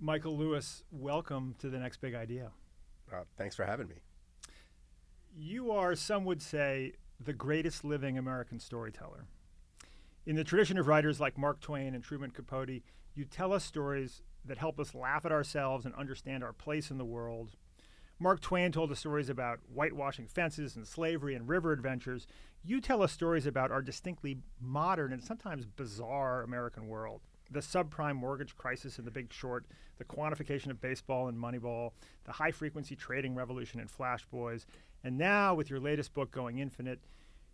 Michael Lewis, welcome to The Next Big Idea. Thanks for having me. You are, some would say, the greatest living American storyteller. In the tradition of writers like Mark Twain and Truman Capote, you tell us stories that help us laugh at ourselves and understand our place in the world. Mark Twain told us stories about whitewashing fences and slavery and river adventures. You tell us stories about our distinctly modern and sometimes bizarre American world. The subprime mortgage crisis in The Big Short, the quantification of baseball and Moneyball, the high-frequency trading revolution in Flash Boys, and now with your latest book, Going Infinite,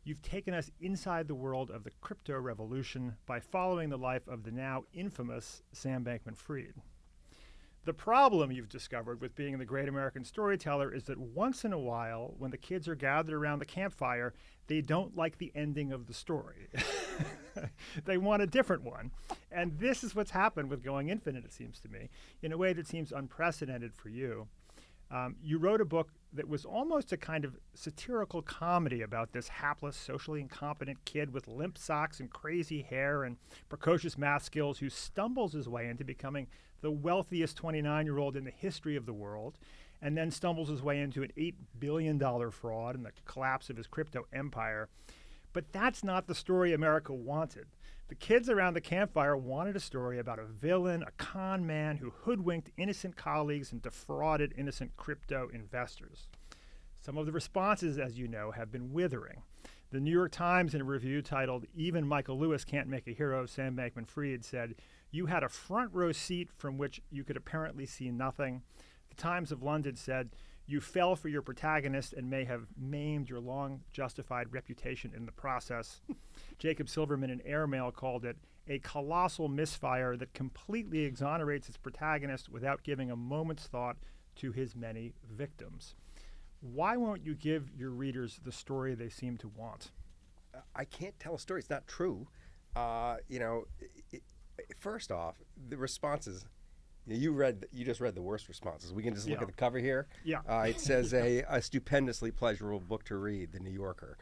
you've taken us inside the world of the crypto revolution by following the life of the now infamous Sam Bankman-Fried. The problem you've discovered with being the great American storyteller is that once in a while, when the kids are gathered around the campfire, they don't like the ending of the story. They want a different one. And this is what's happened with Going Infinite, it seems to me, in a way that seems unprecedented for you. You wrote a book that was almost a kind of satirical comedy about this hapless, socially incompetent kid with limp socks and crazy hair and precocious math skills who stumbles his way into becoming the wealthiest 29-year-old in the history of the world, and then stumbles his way into an $8 billion fraud and the collapse of his crypto empire. But that's not the story America wanted. The kids around the campfire wanted a story about a villain, a con man who hoodwinked innocent colleagues and defrauded innocent crypto investors. Some of the responses, as you know, have been withering. The New York Times, in a review titled "Even Michael Lewis Can't Make a Hero of Sam Bankman-Fried," said, "You had a front row seat from which you could apparently see nothing." The Times of London said, "You fell for your protagonist and may have maimed your long justified reputation in the process." Jacob Silverman in Airmail called it a colossal misfire that completely exonerates its protagonist without giving a moment's thought to his many victims. Why won't you give your readers the story they seem to want? I can't tell a story. It's not true. First off, the responses. You just read the worst responses. We can just look at the cover here. Yeah. It says a stupendously pleasurable book to read, The New Yorker.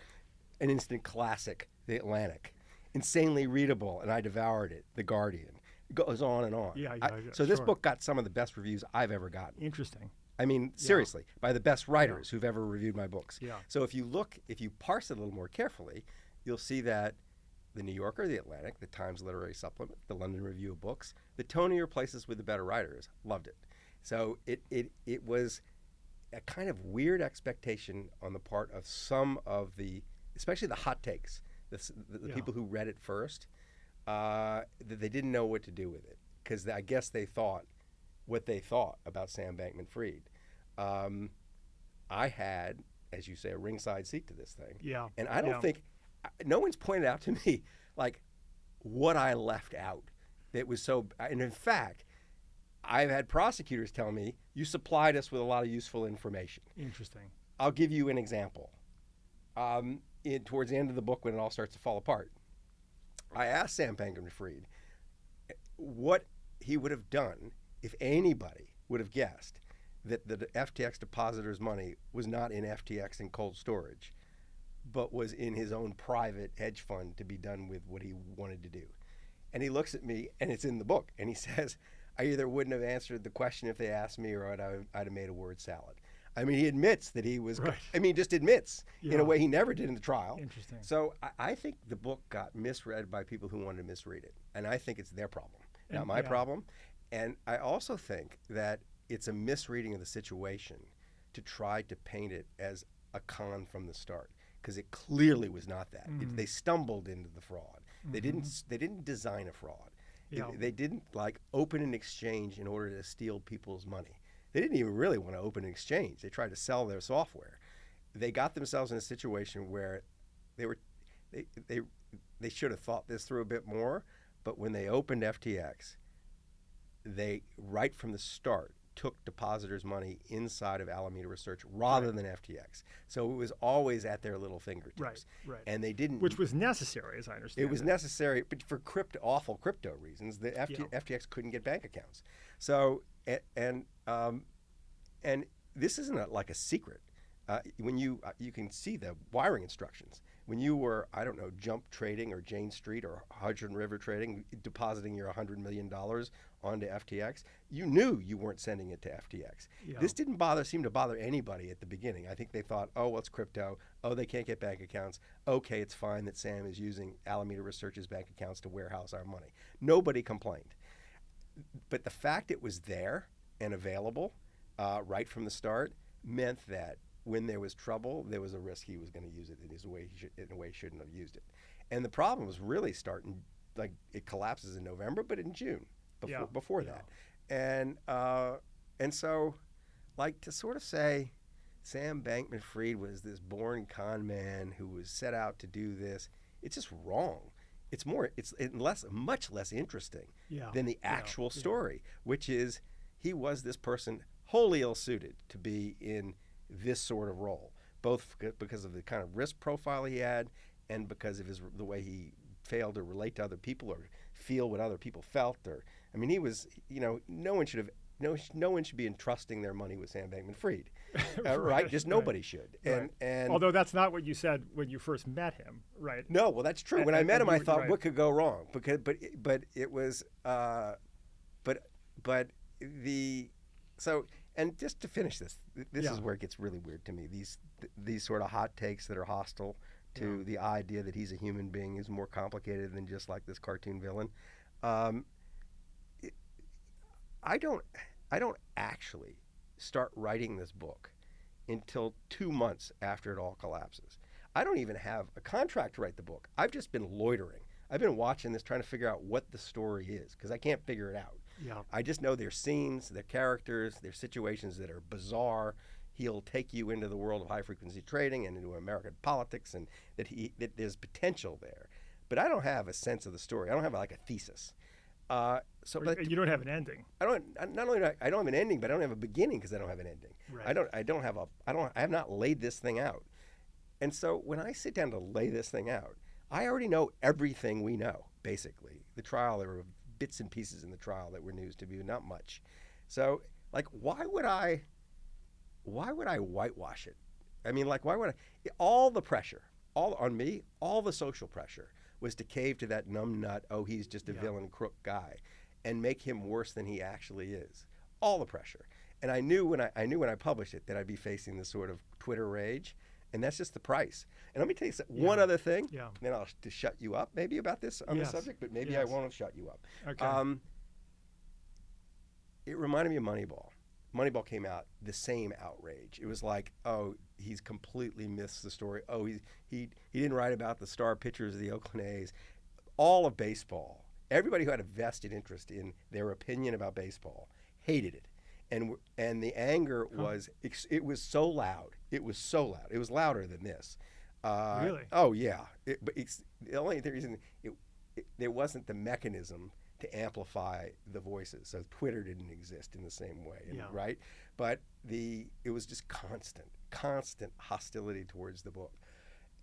An instant classic, The Atlantic. Insanely readable, and I devoured it, The Guardian. It goes on and on. So this book got some of the best reviews I've ever gotten. Interesting. I mean, seriously, by the best writers who've ever reviewed my books. Yeah. So if you parse it a little more carefully, you'll see that The New Yorker, The Atlantic, The Times Literary Supplement, The London Review of Books, the tonier places with the better writers loved it. So it was a kind of weird expectation on the part of some of the, especially the hot takes, the people who read it first, that they didn't know what to do with it because I guess they thought what they thought about Sam Bankman-Fried. I had, as you say, a ringside seat to this thing. Yeah. And I don't think, no one's pointed out to me like what I left out that was so, and in fact, I've had prosecutors tell me, you supplied us with a lot of useful information. Interesting. I'll give you an example. Towards the end of the book when it all starts to fall apart, I asked Sam Bankman-Fried what he would have done if anybody would have guessed that the FTX depositor's money was not in FTX in cold storage, but was in his own private hedge fund to be done with what he wanted to do. And he looks at me, and it's in the book, and he says, I either wouldn't have answered the question if they asked me or I'd have made a word salad. I mean, he admits that he was, he just admits in a way he never did in the trial. Interesting. So I think the book got misread by people who wanted to misread it. And I think it's their problem, not my problem. And I also think that it's a misreading of the situation to try to paint it as a con from the start, because it clearly was not that. They stumbled into the fraud. They didn't design a fraud. They didn't open an exchange in order to steal people's money. They didn't even really want to open an exchange. They tried to sell their software. They got themselves in a situation where they should have thought this through a bit more. But when they opened FTX, they right from the start took depositors' money inside of Alameda Research rather than FTX. So it was always at their little fingertips. Right. And they didn't. Which was necessary, as I understand it. It was necessary, but for awful crypto reasons, the FTX couldn't get bank accounts. So, and this isn't a secret. When you can see the wiring instructions. When you were, Jump trading or Jane Street or Hudson River trading, depositing your $100 million onto FTX, you knew you weren't sending it to FTX. Yeah. This didn't seem to bother anybody at the beginning. I think they thought, oh, well, it's crypto. Oh, they can't get bank accounts. Okay, it's fine that Sam is using Alameda Research's bank accounts to warehouse our money. Nobody complained. But the fact it was there and available right from the start meant that when there was trouble, there was a risk he was going to use it in a way he shouldn't have used it. And the problem was really starting, like it collapses in November, but in June before that. And so, like, to sort of say Sam Bankman-Fried was this born con man who was set out to do this, it's just wrong. It's much less interesting than the actual story, which is he was this person wholly ill-suited to be in this sort of role, both because of the kind of risk profile he had and because of the way he failed to relate to other people or feel what other people felt. He was, no one should be entrusting their money with Sam Bankman-Fried, right? Just nobody should. And although that's not what you said when you first met him, right? No, well, that's true. When I met him, I thought, what could go wrong? But it was, and just to finish this is where it gets really weird to me. These sort of hot takes that are hostile to the idea that he's a human being is more complicated than just like this cartoon villain. I don't actually start writing this book until 2 months after it all collapses. I don't even have a contract to write the book. I've just been loitering. I've been watching this, trying to figure out what the story is, because I can't figure it out. Yeah. I just know there's scenes, there's characters, there's situations that are bizarre. He'll take you into the world of high-frequency trading and into American politics, and that there's potential there. But I don't have a sense of the story. I don't have like a thesis. You don't have an ending. I don't have an ending, but I don't have a beginning because I don't have an ending. Right. I have not laid this thing out. And so when I sit down to lay this thing out, I already know everything we know, basically. The trial, there were bits and pieces in the trial that were news to me, not much. So, like, why would I whitewash it? I mean, like, why would I? All the pressure, all on me, all the social pressure was to cave to that numbnut, oh, he's just a villain crook guy, and make him worse than he actually is. All the pressure. And I knew when I published it that I'd be facing this sort of Twitter rage, and that's just the price. And let me tell you one other thing, then I'll to shut you up maybe about this on the subject, but maybe I won't shut you up. Okay. It reminded me of Moneyball. Moneyball came out, the same outrage. It was like, oh, he's completely missed the story. Oh, he didn't write about the star pitchers of the Oakland A's. All of baseball, everybody who had a vested interest in their opinion about baseball hated it. And the anger was, it was so loud. It was so loud. It was louder than this. Really? Oh, yeah. But the only reason there wasn't the mechanism to amplify the voices. So Twitter didn't exist in the same way, right? But it was just constant hostility towards the book.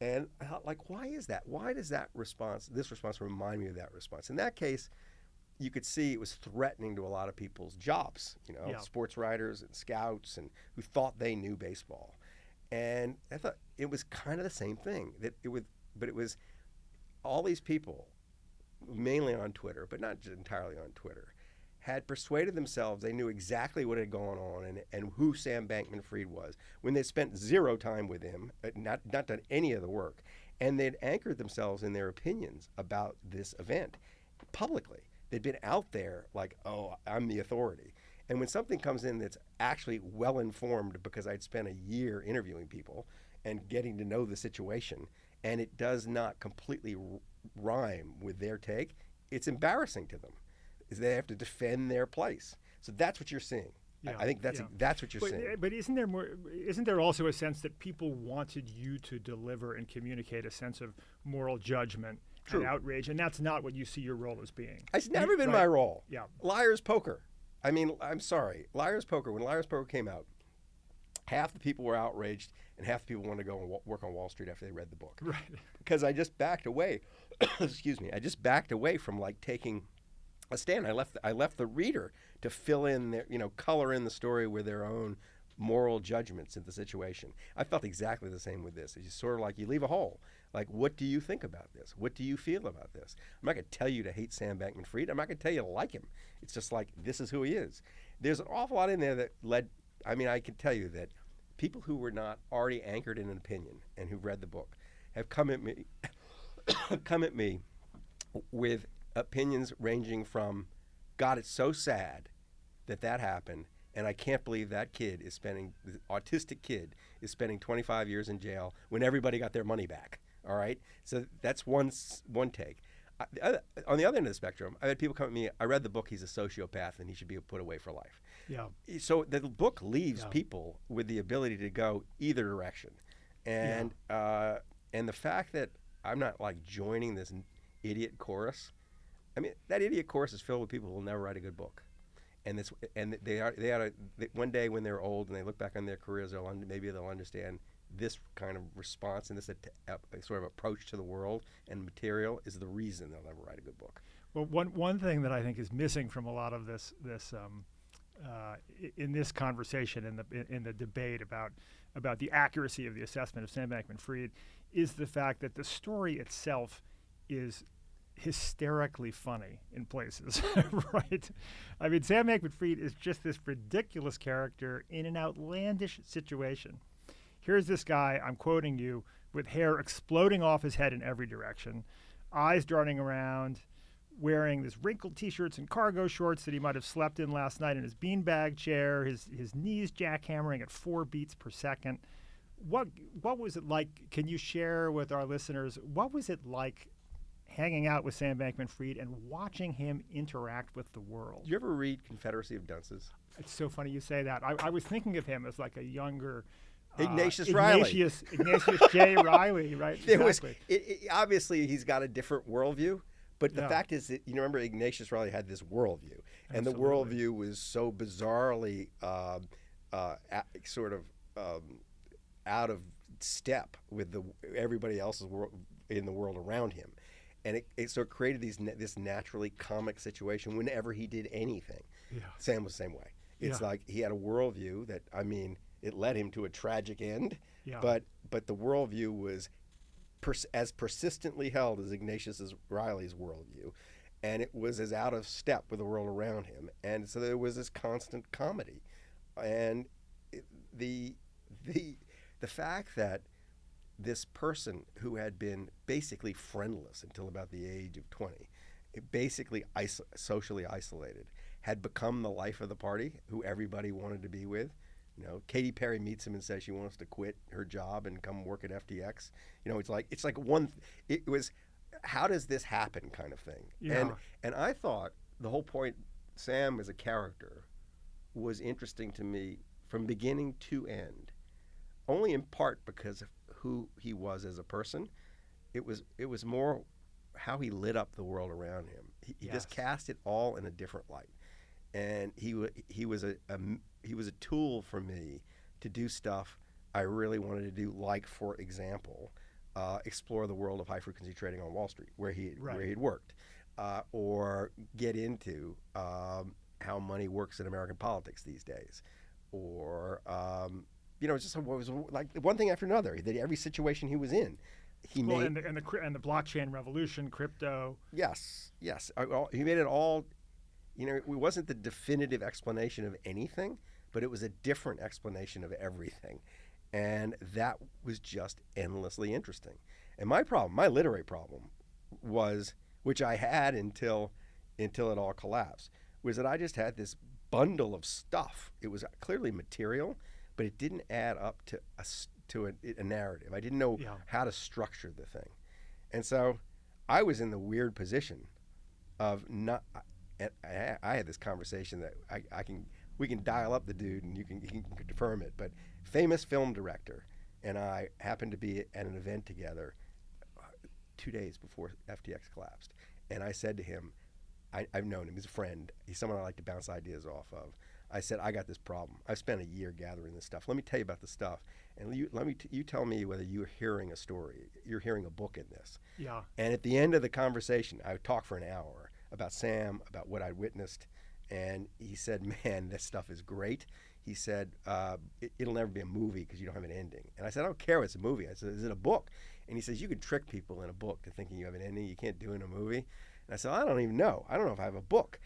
And I thought, like, why is that? Why does this response remind me of that response? In that case, you could see it was threatening to a lot of people's jobs, sports writers and scouts and who thought they knew baseball. And I thought it was kind of the same thing. But it was all these people, mainly on Twitter, but not just entirely on Twitter, had persuaded themselves they knew exactly what had gone on and who Sam Bankman-Fried was when they spent zero time with him, not done any of the work, and they'd anchored themselves in their opinions about this event publicly. They'd been out there like, oh, I'm the authority. And when something comes in that's actually well-informed because I'd spent a year interviewing people and getting to know the situation, and it does not completely rhyme with their take, it's embarrassing to them. They have to defend their place. So that's what you're seeing. Yeah, I think that's what you're saying. But isn't there also a sense that people wanted you to deliver and communicate a sense of moral judgment and outrage, and that's not what you see your role as being? It's never been my role. Yeah. Liar's Poker. I mean, I'm sorry. Liar's Poker, when Liar's Poker came out, half the people were outraged and half the people wanted to go and work on Wall Street after they read the book. Right. Because I just backed away. Excuse me. I just backed away from like taking a stand. I left the reader to fill in their, color in the story with their own moral judgments in the situation. I felt exactly the same with this. It's just sort of like you leave a hole. Like, what do you think about this? What do you feel about this? I'm not going to tell you to hate Sam Bankman-Fried. I'm not going to tell you to like him. It's just like, this is who he is. There's an awful lot in there that led, I mean, I can tell you that people who were not already anchored in an opinion and who read the book have come at me, come at me with opinions ranging from, God, it's so sad that happened, and I can't believe that kid is spending, the autistic kid is spending 25 years in jail when everybody got their money back. All right, so that's one take. On the other end of the spectrum, I had people come at me. I read the book. He's a sociopath, and he should be put away for life. Yeah. So the book leaves people with the ability to go either direction, and the fact that I'm not like joining this idiot chorus. I mean, that idiot chorus is filled with people who will never write a good book, and one day when they're old and they look back on their careers, maybe they'll understand this kind of response and this sort of approach to the world and material is the reason they'll never write a good book. Well, one thing that I think is missing from a lot of this in this conversation, in the debate about the accuracy of the assessment of Sam Bankman-Fried, is the fact that the story itself is hysterically funny in places, right? I mean, Sam Bankman-Fried is just this ridiculous character in an outlandish situation. Here's this guy, I'm quoting you, with hair exploding off his head in every direction, eyes darting around, wearing this wrinkled T-shirts and cargo shorts that he might have slept in last night in his beanbag chair, his knees jackhammering at 4 beats per second. What was it like? Can you share with our listeners, what was it like hanging out with Sam Bankman-Fried and watching him interact with the world? Did you ever read Confederacy of Dunces? It's so funny you say that. I was thinking of him as like a younger Ignatius J. Riley, right? Exactly. Obviously, he's got a different worldview, but the fact is that, you remember, Ignatius Riley had this worldview, and the worldview was so bizarrely out of step with everybody else's world in the world around him, and it sort of created this naturally comic situation whenever he did anything. Yeah. Sam was the same way. It's like he had a worldview that, I mean, it led him to a tragic end, but the worldview was as persistently held as Ignatius Riley's worldview, and it was as out of step with the world around him, and so there was this constant comedy, and the fact that this person who had been basically friendless until about the age of 20, basically socially isolated, had become the life of the party, who everybody wanted to be with. You know, Katy Perry meets him and says she wants to quit her job and come work at FTX. You know, it was how does this happen kind of thing. Yeah. And I thought the whole point, Sam as a character, was interesting to me from beginning to end, only in part because of who he was as a person. It was more how he lit up the world around him. He just cast it all in a different light, and he was a tool for me to do stuff I really wanted to do, like, for example, explore the world of high-frequency trading on Wall Street, where he had worked, or get into how money works in American politics these days, or just what was like one thing after another. That every situation he was in, he made. And the blockchain revolution, crypto. Yes. He made it all. You know, it wasn't the definitive explanation of anything, but it was a different explanation of everything. And that was just endlessly interesting. And my literary problem was, which I had until it all collapsed, was that I just had this bundle of stuff. It was clearly material, but it didn't add up to a narrative. I didn't know how to structure the thing. And so I was in the weird position of not... I had this conversation that we can dial up the dude and he can confirm it, but famous film director and I happened to be at an event together 2 days before FTX collapsed, and I said to him, I've known him, he's a friend, he's someone I like to bounce ideas off of. I said, I got this problem. I've spent a year gathering this stuff. Let me tell you about the stuff, and you tell me whether you're hearing a story, you're hearing a book in this. Yeah. And at the end of the conversation, I would talk for an hour about Sam, about what I witnessed, and he said, man, this stuff is great. he said, it'll never be a movie because you don't have an ending. And I said, I don't care if it's a movie. I said, is it a book? And he says, you can trick people in a book to thinking you have an ending. You can't do it in a movie. And I said, I don't even know. I don't know if I have a book.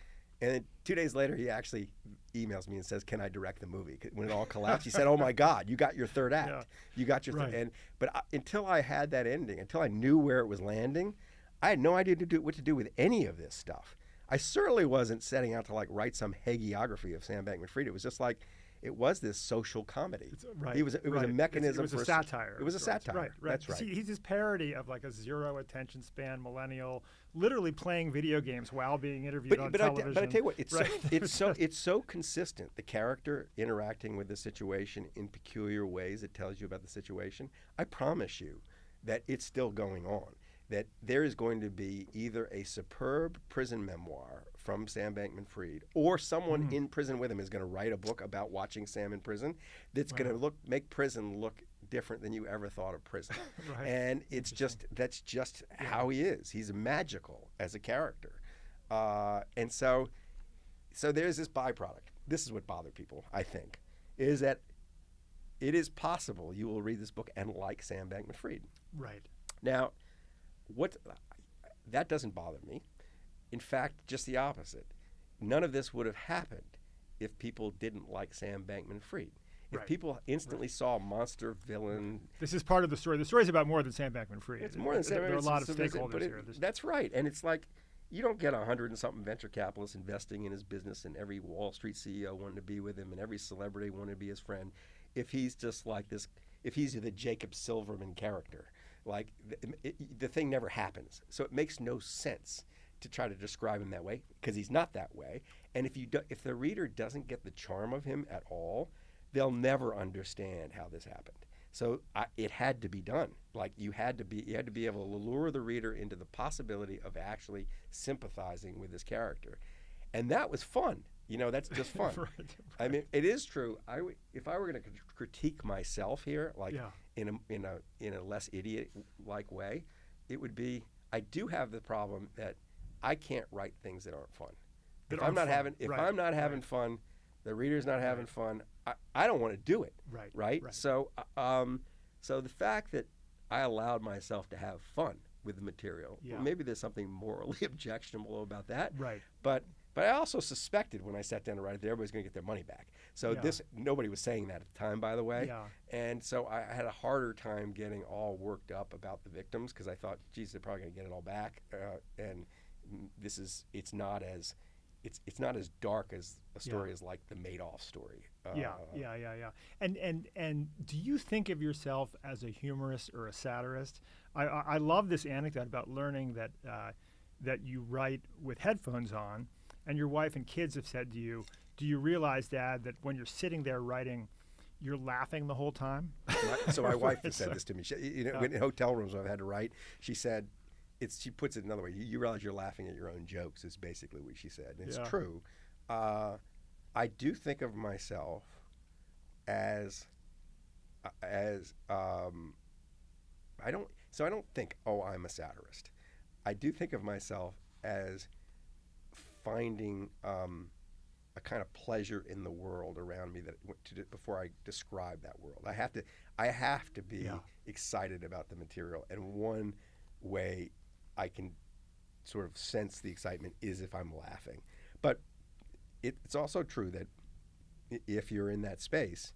And then 2 days later, he actually emails me and says, can I direct the movie? When it all collapsed, he said, oh my God, you got your third act. Yeah. You got your right. But until I had that ending, until I knew where it was landing, I had no idea what to do with any of this stuff. I certainly wasn't setting out to like write some hagiography of Sam Bankman-Fried. It was just like, it was this social comedy. Right. It was a mechanism. It was a satire. It was a satire. Right. That's right. See, he's this parody of like a zero attention span millennial, literally playing video games while being interviewed on television. But I tell you what, it's so consistent. The character interacting with the situation in peculiar ways. It tells you about the situation. I promise you that it's still going on. That there is going to be either a superb prison memoir from Sam Bankman-Fried, or someone in prison with him is going to write a book about watching Sam in prison that's going to make prison look different than you ever thought of prison. Right. And that's just how he is. He's magical as a character. And so there's this byproduct. This is what bothered people, I think, is that it is possible you will read this book and like Sam Bankman-Fried. Right. Now, that doesn't bother me. In fact, just the opposite. None of this would have happened if people didn't like Sam Bankman-Fried. If people instantly saw a monster villain. This is part of the story. The story's about more than Sam Bankman-Fried. It's more than Sam Bankman-Fried. There are a lot of stakeholders here. That's right. And it's like, you don't get 100 and something venture capitalists investing in his business and every Wall Street CEO wanting to be with him and every celebrity wanting to be his friend if he's just like this, if he's the Jacob Silverman character. Like, the thing never happens. So it makes no sense to try to describe him that way, because he's not that way. And if the reader doesn't get the charm of him at all, they'll never understand how this happened. So it had to be done. Like, you had to be able to lure the reader into the possibility of actually sympathizing with this character. And that was fun. That's just fun. Right. I mean, it is true. If I were going to critique myself here, like in a less idiot-like way, it would be, I do have the problem that I can't write things that aren't fun. If I'm not having fun, the reader's not having fun. I don't want to do it. Right. So the fact that I allowed myself to have fun with the material, well, maybe there's something morally objectionable about that. Right. But I also suspected when I sat down to write it that everybody's going to get their money back. So nobody was saying that at the time, by the way. Yeah. And so I had a harder time getting all worked up about the victims, because I thought, geez, they're probably going to get it all back. And it's not as dark as a story as like the Madoff story. Yeah. And do you think of yourself as a humorist or a satirist? I love this anecdote about learning that you write with headphones on, and your wife and kids have said to you, do you realize, Dad, that when you're sitting there writing, you're laughing the whole time? So my wife has said this to me. In hotel rooms when I've had to write, she said, she puts it another way. You realize you're laughing at your own jokes is basically what she said. And it's true. I do think of myself as I don't think, oh, I'm a satirist. I do think of myself as finding a kind of pleasure in the world around me before I describe that world. I have to be excited about the material, and one way I can sort of sense the excitement is if I'm laughing. But it's also true that if you're in that space,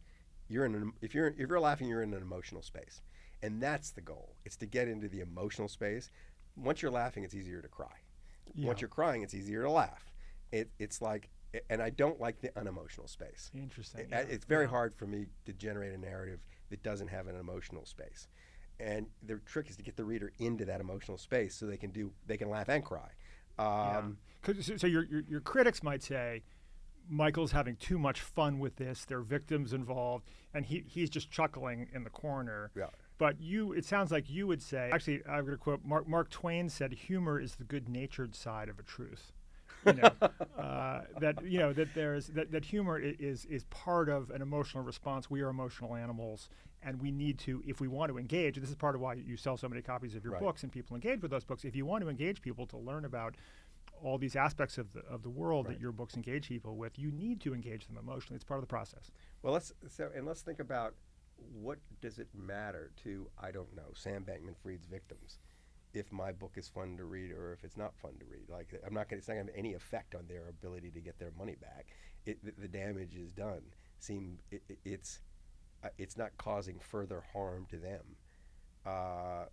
if you're laughing, you're in an emotional space, and that's the goal. It's to get into the emotional space. Once you're laughing, it's easier to cry. Yeah. Once you're crying, it's easier to laugh. It's like, and I don't like the unemotional space. Interesting. It's very hard for me to generate a narrative that doesn't have an emotional space. And the trick is to get the reader into that emotional space so they can laugh and cry. So your critics might say, Michael's having too much fun with this. There are victims involved, and he's just chuckling in the corner. Yeah. But it sounds like you would say, actually, I'm going to quote Mark Twain said, "Humor is the good-natured side of a truth." That humor is part of an emotional response. We are emotional animals, and we need to, if we want to engage. And this is part of why you sell so many copies of your books, and people engage with those books. If you want to engage people to learn about all these aspects of the world Right. that your books engage people with, you need to engage them emotionally. It's part of the process. Well, let's think about what does it matter to, I don't know, Sam Bankman-Fried's victims if my book is fun to read or if it's not fun to read. Like, it's not going to have any effect on their ability to get their money back. The damage is done. It's not causing further harm to them.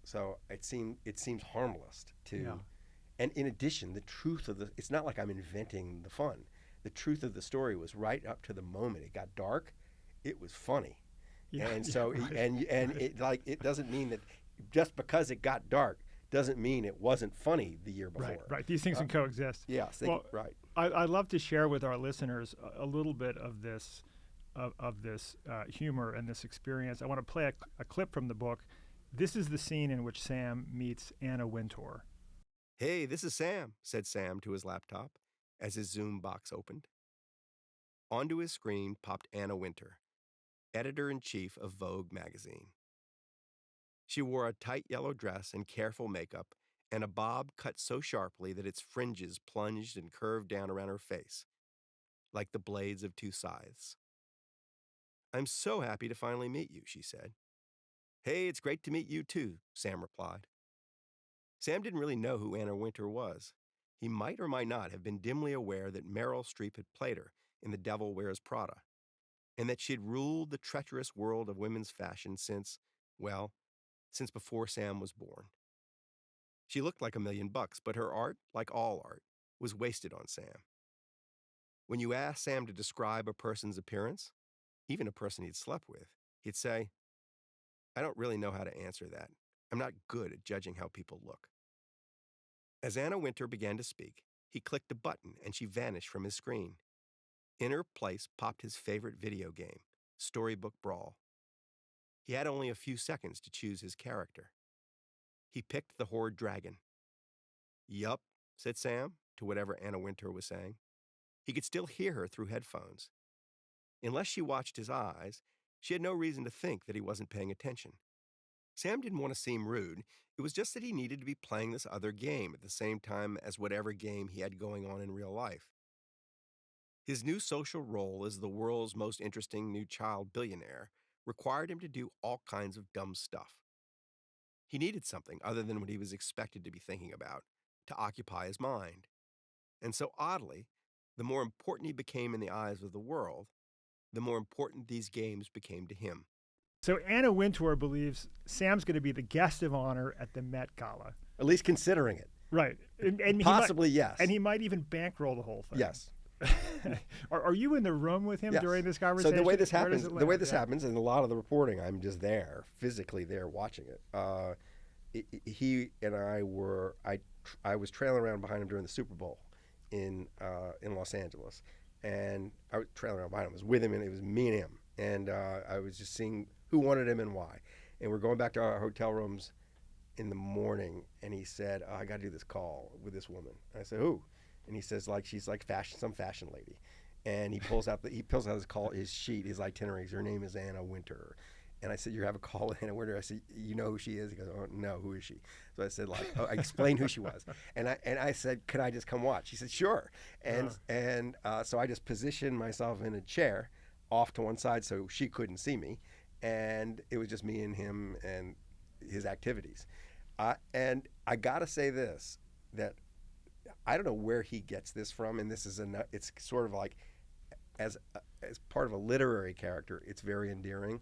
So it seems harmless to. Yeah. And in addition, the truth of it's not like I'm inventing the fun. The truth of the story was right up to the moment it got dark, it was funny. Yeah, And so right. it doesn't mean that just because it got dark doesn't mean it wasn't funny the year before. Right. These things can coexist. Yes, right. I'd love to share with our listeners a little bit of this humor and this experience. I want to play a clip from the book. This is the scene in which Sam meets Anna Wintour. Hey, this is Sam, said Sam to his laptop as his Zoom box opened. Onto his screen popped Anna Wintour, editor-in-chief of Vogue magazine. She wore a tight yellow dress and careful makeup and a bob cut so sharply that its fringes plunged and curved down around her face, like the blades of two scythes. I'm so happy to finally meet you, she said. Hey, it's great to meet you too, Sam replied. Sam didn't really know who Anna Wintour was. He might or might not have been dimly aware that Meryl Streep had played her in The Devil Wears Prada, and that she'd ruled the treacherous world of women's fashion since before Sam was born. She looked like $1 million, but her art, like all art, was wasted on Sam. When you asked Sam to describe a person's appearance, even a person he'd slept with, he'd say, I don't really know how to answer that. I'm not good at judging how people look. As Anna Wintour began to speak, he clicked a button and she vanished from his screen. In her place popped his favorite video game, Storybook Brawl. He had only a few seconds to choose his character. He picked the Horde Dragon. Yup, said Sam to whatever Anna Wintour was saying. He could still hear her through headphones. Unless she watched his eyes, she had no reason to think that he wasn't paying attention. Sam didn't want to seem rude. It was just that he needed to be playing this other game at the same time as whatever game he had going on in real life. His new social role as the world's most interesting new child billionaire required him to do all kinds of dumb stuff. He needed something other than what he was expected to be thinking about to occupy his mind. And so oddly, the more important he became in the eyes of the world, the more important these games became to him. So Anna Wintour believes Sam's going to be the guest of honor at the Met Gala. At least considering it. Right. And Possibly, yes. And he might even bankroll the whole thing. Yes. Are you in the room with him Yes. during this conversation? So the way this Where does happens, it land? happens, and a lot of the reporting, I'm just there, physically there, watching it. He and I I was trailing around behind him during the Super Bowl in Los Angeles, and I was trailing around behind him. I was with him, and it was me and him, and I was just seeing who wanted him and why. And we're going back to our hotel rooms in the morning, and he said, I got to do this call with this woman. I said, who? And he says, she's like some fashion lady. And he pulls out his sheet, his itinerary. Her name is Anna Wintour. And I said, you have a call with Anna Wintour? I said, you know who she is? He goes, oh, no, who is she? So I said, I explained who she was. And I said, could I just come watch? He said, sure. So I just positioned myself in a chair off to one side so she couldn't see me. And it was just me and him and his activities. And I got to say this, that I don't know where he gets this from, and it's sort of like, as part of a literary character, it's very endearing.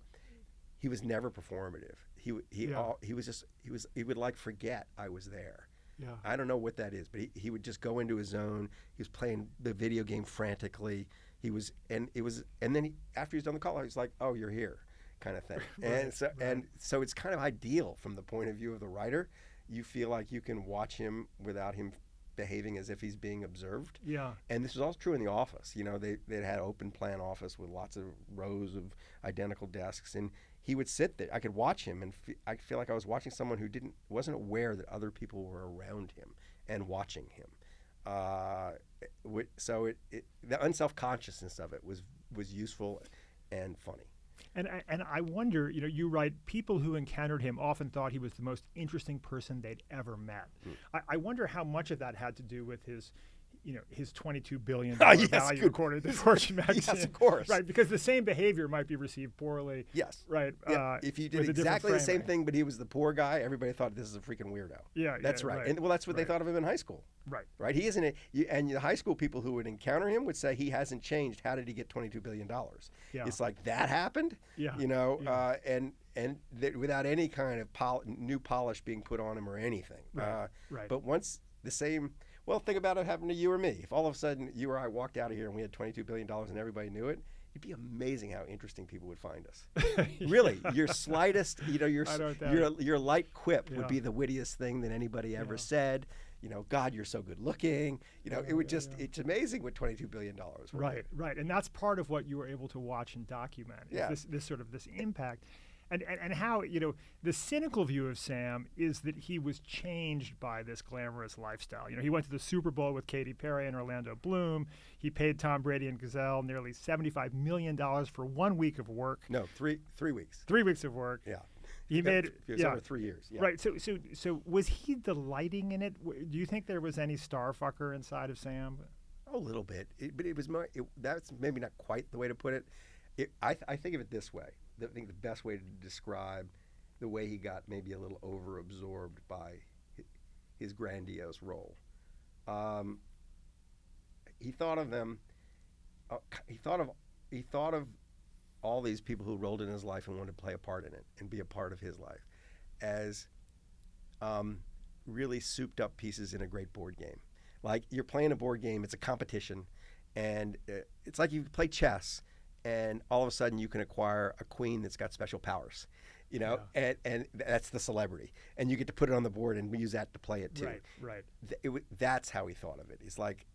He was never performative. He would forget I was there. Yeah. I don't know what that is, but he would just go into his zone. He was playing the video game frantically. After he was done the call, he was like, "Oh, you're here," kind of thing. So it's kind of ideal from the point of view of the writer. You feel like you can watch him without him behaving as if he's being observed. Yeah. And this was also true in the office. They had open plan office with lots of rows of identical desks, and he would sit there. I could watch him, and I feel like I was watching someone who wasn't aware that other people were around him and watching him. So the unself-consciousness of it was useful and funny. And I wonder, you write, people who encountered him often thought he was the most interesting person they'd ever met. I wonder how much of that had to do with his $22 billion Yes, value good. according to Fortune magazine. Yes, of course. Right, because the same behavior might be received poorly. Yes. Right. Yeah. If you did with a different exactly the same framing. thing, but he was the poor guy, everybody thought this is a freaking weirdo. Yeah, That's yeah, right. right. And well, that's what they Right. thought of him in high school. Right. Right. He isn't. And the high school people who would encounter him would say he hasn't changed. How did he get $22 billion? Yeah. It's like that happened. Yeah. And without any kind of new polish being put on him or anything. Right. Right. But once the same. Well, think about it happening to you or me. If all of a sudden you or I walked out of here and we had $22 billion and everybody knew it, it'd be amazing how interesting people would find us. Really, your slightest, your light quip would be the wittiest thing that anybody ever said. God, you're so good looking. It would it's amazing what $22 billion was. Right, right. And that's part of what you were able to watch and document. Yeah. This impact. And how, the cynical view of Sam is that he was changed by this glamorous lifestyle. He went to the Super Bowl with Katy Perry and Orlando Bloom. He paid Tom Brady and Gazelle nearly $75 million for 1 week of work. No, 3 weeks. 3 weeks of work. Yeah. He made it was over 3 years. Yeah. Right. So was he delighting in it? Do you think there was any starfucker inside of Sam? A little bit, but it was more. That's maybe not quite the way to put it. I think of it this way. I think the best way to describe the way he got maybe a little overabsorbed by his grandiose role. He thought of them. He thought of all these people who rolled in his life and wanted to play a part in it and be a part of his life as really souped up pieces in a great board game. Like you're playing a board game, it's a competition, and it's like you play chess, and all of a sudden you can acquire a queen that's got special powers, and that's the celebrity, and you get to put it on the board and use that to play it too. Right. That's how he thought of it. It's like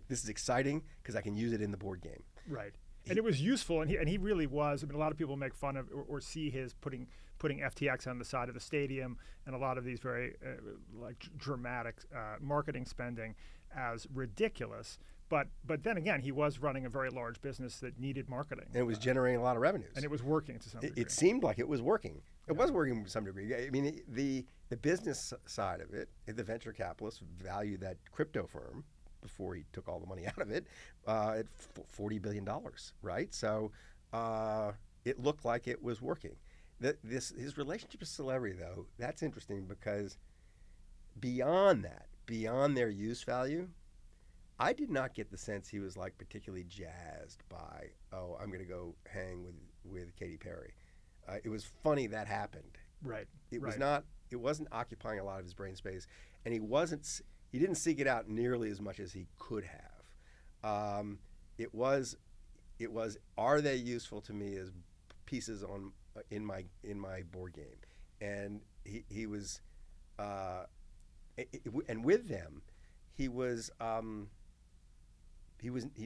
this is exciting because I can use it in the board game. Right. And it was useful, and he really was. I mean, a lot of people make fun of or see his putting FTX on the side of the stadium and a lot of these very dramatic marketing spending as ridiculous. But then again, he was running a very large business that needed marketing. And it was generating a lot of revenues. And it was working to some degree. It seemed like it was working. It was working to some degree. I mean, the business side of it, the venture capitalists valued that crypto firm before he took all the money out of it, at $40 billion, right? So it looked like it was working. His relationship to celebrity, though, that's interesting because beyond their use value, I did not get the sense he was like particularly jazzed by, I'm going to go hang with Katy Perry. It was funny that happened. Right. It wasn't occupying a lot of his brain space, and he didn't seek it out nearly as much as he could have. It was, are they useful to me as pieces in my board game? And he was, and with them, he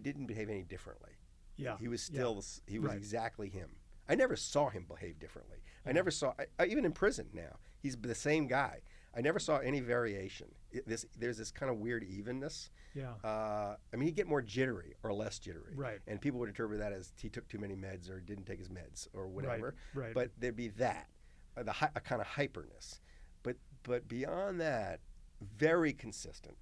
didn't behave any differently. Yeah. He was still, he was exactly him. I never saw him behave differently. I never saw, even in prison now, he's the same guy. I never saw any variation. There's this kind of weird evenness. Yeah. I mean, he'd get more jittery or less jittery. Right. And people would interpret that as he took too many meds or didn't take his meds or whatever. Right. But there'd be that, a kind of hyperness. But beyond that, very consistent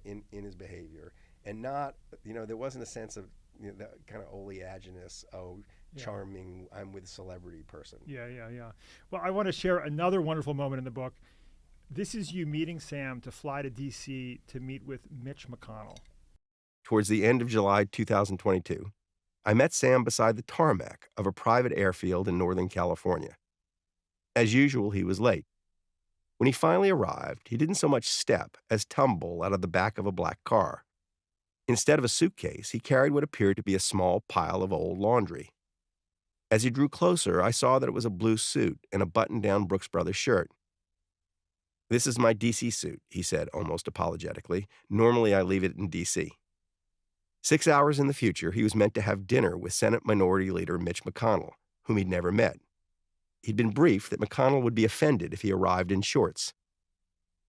in his behavior, and not, there wasn't a sense of that kind of oleaginous, charming, I'm with celebrity person. Yeah. Well, I want to share another wonderful moment in the book. This is you meeting Sam to fly to D.C. to meet with Mitch McConnell. Towards the end of July 2022, I met Sam beside the tarmac of a private airfield in Northern California. As usual, he was late. When he finally arrived, he didn't so much step as tumble out of the back of a black car. Instead of a suitcase, he carried what appeared to be a small pile of old laundry. As he drew closer, I saw that it was a blue suit and a button-down Brooks Brothers shirt. "This is my D.C. suit," he said almost apologetically. "Normally I leave it in D.C." 6 hours in the future, he was meant to have dinner with Senate Minority Leader Mitch McConnell, whom he'd never met. He'd been briefed that McConnell would be offended if he arrived in shorts.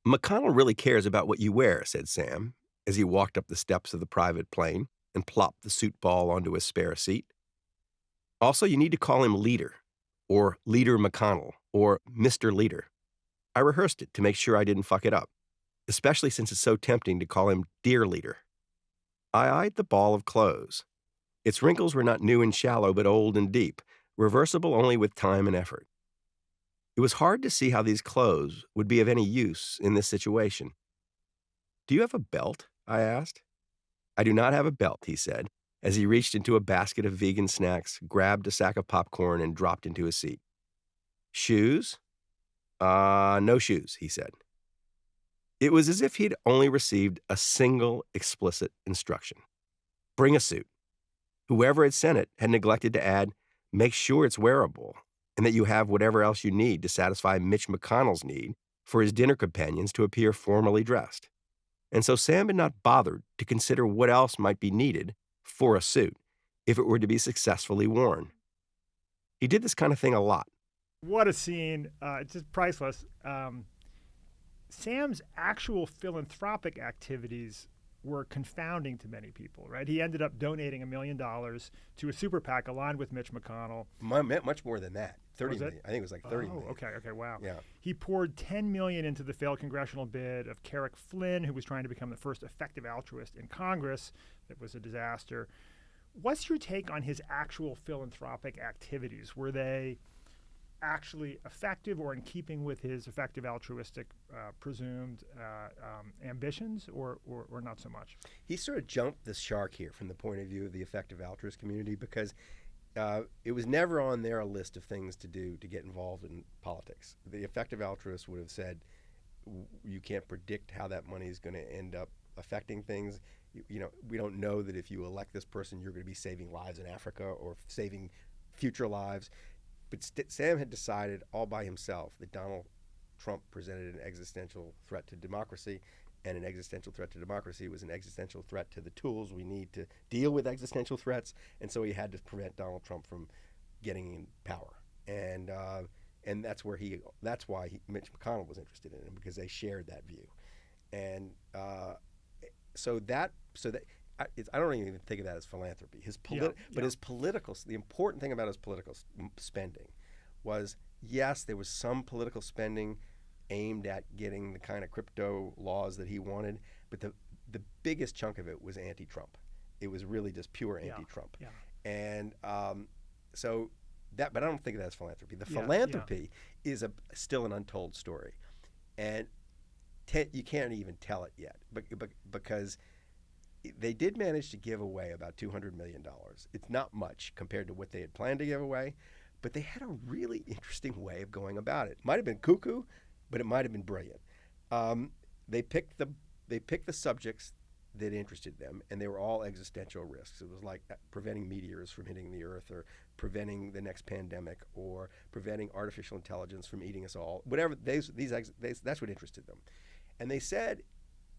"McConnell really cares about what you wear," said Sam, as he walked up the steps of the private plane and plopped the suit ball onto his spare seat. "Also, you need to call him Leader, or Leader McConnell, or Mr. Leader. I rehearsed it to make sure I didn't fuck it up, especially since it's so tempting to call him Dear Leader." I eyed the ball of clothes. Its wrinkles were not new and shallow, but old and deep, reversible only with time and effort. It was hard to see how these clothes would be of any use in this situation. Do you have a belt? I asked. I do not have a belt, he said, as he reached into a basket of vegan snacks, grabbed a sack of popcorn, and dropped into a seat. Shoes? No shoes, he said. It was as if he'd only received a single explicit instruction. Bring a suit. Whoever had sent it had neglected to add, make sure it's wearable, and that you have whatever else you need to satisfy Mitch McConnell's need for his dinner companions to appear formally dressed. And so Sam had not bothered to consider what else might be needed for a suit if it were to be successfully worn. He did this kind of thing a lot. What a scene. It's just priceless. Sam's actual philanthropic activities were confounding to many people, right? He ended up donating $1 million to a super PAC aligned with Mitch McConnell. Much more than that. 30 million. I think it was like 30 million. Okay, wow. Yeah. He poured $10 million into the failed congressional bid of Carrick Flynn, who was trying to become the first effective altruist in Congress. That was a disaster. What's your take on his actual philanthropic activities? Were they actually effective or in keeping with his effective altruistic presumed ambitions, or not so much? He sort of jumped the shark here from the point of view of the effective altruist community, because it was never on their list of things to do to get involved in politics. The effective altruist would have said, you can't predict how that money is going to end up affecting things. We don't know that if you elect this person, you're going to be saving lives in Africa or saving future lives. But Sam had decided all by himself that Donald Trump presented an existential threat to democracy, and an existential threat to democracy was an existential threat to the tools we need to deal with existential threats, and so he had to prevent Donald Trump from getting in power. And that's why Mitch McConnell was interested in him, because they shared that view. And I don't even think of that as philanthropy. The important thing about his political spending was, yes, there was some political spending aimed at getting the kind of crypto laws that he wanted, but the biggest chunk of it was anti-Trump. It was really just pure anti-Trump. Yeah. And but I don't think of that as philanthropy. The philanthropy is still an untold story, and you can't even tell it yet, because they did manage to give away about $200 million. It's not much compared to what they had planned to give away, but they had a really interesting way of going about it. Might have been cuckoo, but it might have been brilliant. They picked the subjects that interested them, and they were all existential risks. It was like preventing meteors from hitting the Earth, or preventing the next pandemic, or preventing artificial intelligence from eating us all. Whatever, that's what interested them. And they said,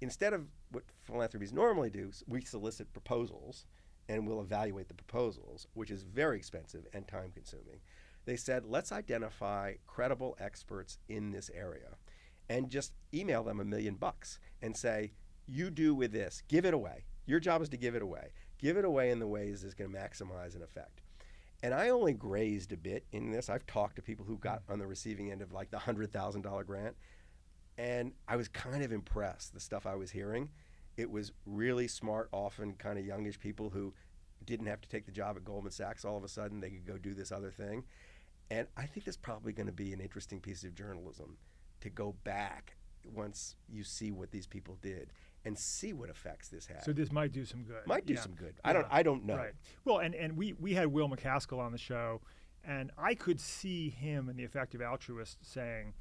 instead of what philanthropies normally do, we solicit proposals and we'll evaluate the proposals, which is very expensive and time-consuming. They said, let's identify credible experts in this area and just email them $1 million and say, you do with this, give it away. Your job is to give it away. Give it away in the ways that's going to maximize an effect. And I only grazed a bit in this. I've talked to people who got on the receiving end of like the $100,000 grant. And I was kind of impressed, the stuff I was hearing. It was really smart, often kind of youngish people who didn't have to take the job at Goldman Sachs. All of a sudden, they could go do this other thing. And I think that's probably going to be an interesting piece of journalism, to go back once you see what these people did and see what effects this had. So this might do some good. Might do some good. I don't know. Right. Well, and we had Will McCaskill on the show, and I could see him and the effective altruist saying,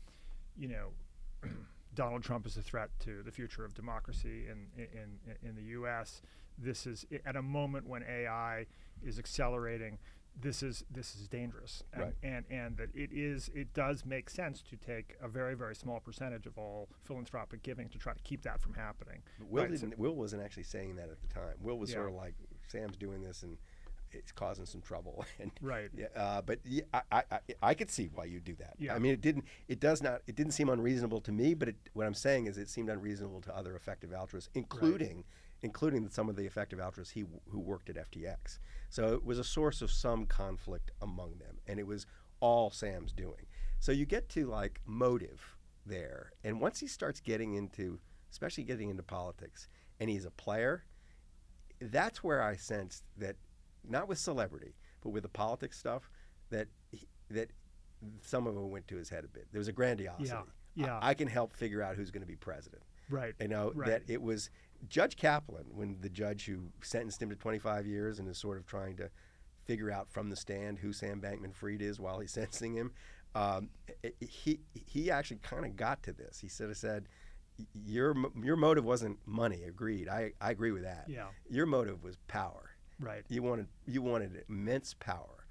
Donald Trump is a threat to the future of democracy in the U.S. This is at a moment when AI is accelerating. This is dangerous, and that it does make sense to take a very, very small percentage of all philanthropic giving to try to keep that from happening. Will wasn't actually saying that at the time. Will was sort of like, Sam's doing this and it's causing some trouble. And, but I could see why you do that. Yeah. I mean, it didn't seem unreasonable to me, but what I'm saying is it seemed unreasonable to other effective altruists, including some of the effective altruists who worked at FTX. So it was a source of some conflict among them, and it was all Sam's doing. So you get to like motive there, and once he starts especially getting into politics, and he's a player, that's where I sensed that, not with celebrity, but with the politics stuff, that some of it went to his head a bit. There was a grandiosity. Yeah. I can help figure out who's going to be president. Right. That it was Judge Kaplan, when the judge who sentenced him to 25 years and is sort of trying to figure out from the stand who Sam Bankman-Fried is while he's sentencing him, he actually kind of got to this. He sort of said, your motive wasn't money. Agreed. I agree with that. Yeah. Your motive was power. Right. You wanted immense power,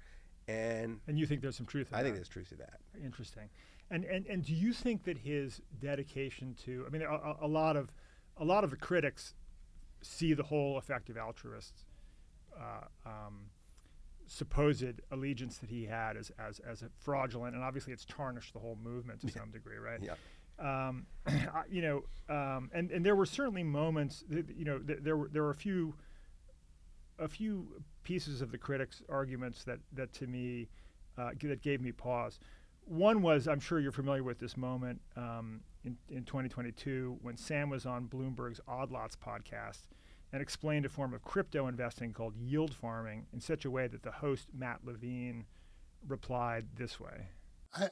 and you think there's some truth in that? I think there's truth to that. Interesting. And do you think that his dedication to, I mean, a lot of the critics see the whole effective altruist supposed allegiance that he had as a fraudulent, and obviously it's tarnished the whole movement to some degree, right? Yeah. And there were certainly moments, there were a few pieces of the critics' arguments that to me that gave me pause. One was, I'm sure you're familiar with this moment in 2022 when Sam was on Bloomberg's Odd Lots podcast and explained a form of crypto investing called yield farming in such a way that the host, Matt Levine, replied this way.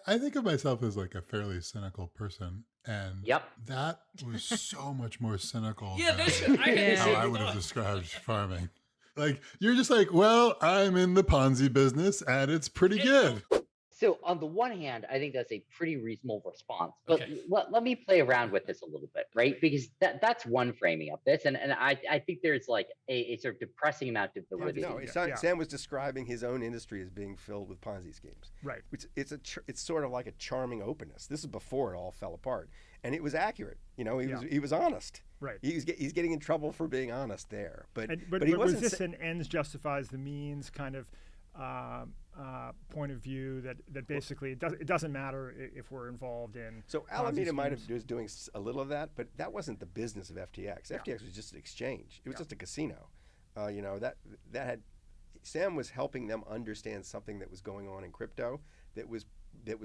I think of myself as like a fairly cynical person, and that was so much more cynical than how I would have described farming. Like, you're just like, well, I'm in the Ponzi business and it's pretty good. So on the one hand, I think that's a pretty reasonable response. But let me play around with this a little bit, right? Because that's one framing of this. And I think there's like a sort of depressing amount of validity. No, it's not, Sam was describing his own industry as being filled with Ponzi schemes. Right. It's sort of like a charming openness. This is before it all fell apart. And it was accurate. He was honest. Right. He's getting in trouble for being honest there. But he wasn't. Was this an ends justifies the means kind of point of view that basically it doesn't matter if we're involved in. So Alameda was doing a little of that, but that wasn't the business of FTX. FTX was just an exchange. It was just a casino. That had Sam was helping them understand something that was going on in crypto that was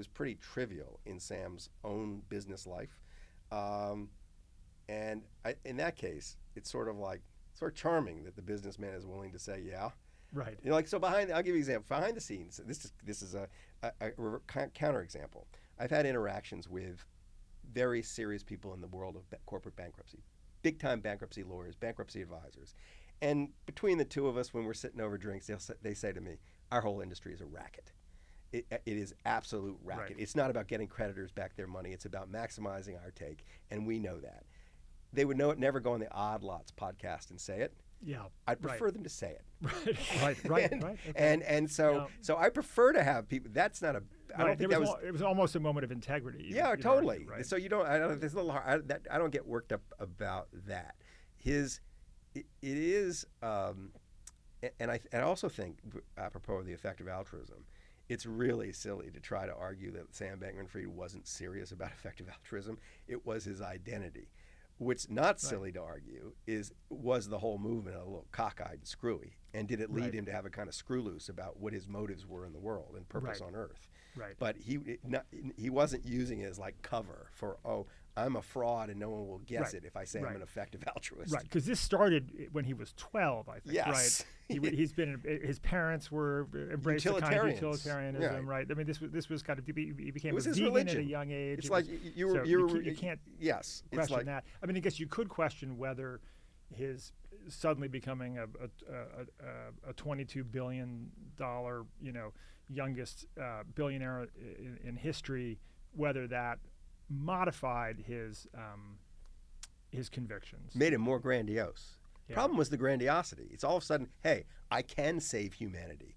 pretty trivial in Sam's own business life. In that case, it's sort of charming that the businessman is willing to say, yeah. Right. I'll give you an example. Behind the scenes, this is a counter example. I've had interactions with very serious people in the world of corporate bankruptcy, big time bankruptcy lawyers, bankruptcy advisors, and between the two of us, when we're sitting over drinks, they say to me, "Our whole industry is a racket. It is absolute racket. Right. It's not about getting creditors back their money. It's about maximizing our take, and we know that." They would never go on the Odd Lots podcast and say it. Yeah, I'd prefer them to say it. Right. And so I prefer to have people. That's not a. I don't think that was. It was almost a moment of integrity. Yeah, totally. Right. So you don't. I don't. There's a little hard. I don't get worked up about that. It is. And I also think, apropos of the effective altruism, it's really silly to try to argue that Sam Bankman-Fried wasn't serious about effective altruism. It was his identity. What's not silly to argue was the whole movement a little cockeyed and screwy, and did it lead him to have a kind of screw loose about what his motives were in the world and purpose on Earth? Right. But he wasn't using it as like cover for, I'm a fraud and no one will guess it if I say I'm an effective altruist. Right. Because this started when he was 12, I think. Yes. Right. His parents were embraced the kind of utilitarianism. Right. I mean, this was kind of he became a vegan religion. at a young age. It's like you can't question that. I mean, I guess you could question whether his suddenly becoming a $22 billion youngest billionaire in history, whether that modified his convictions, made him more grandiose. Yeah. Problem was the grandiosity. It's all of a sudden, hey, I can save humanity.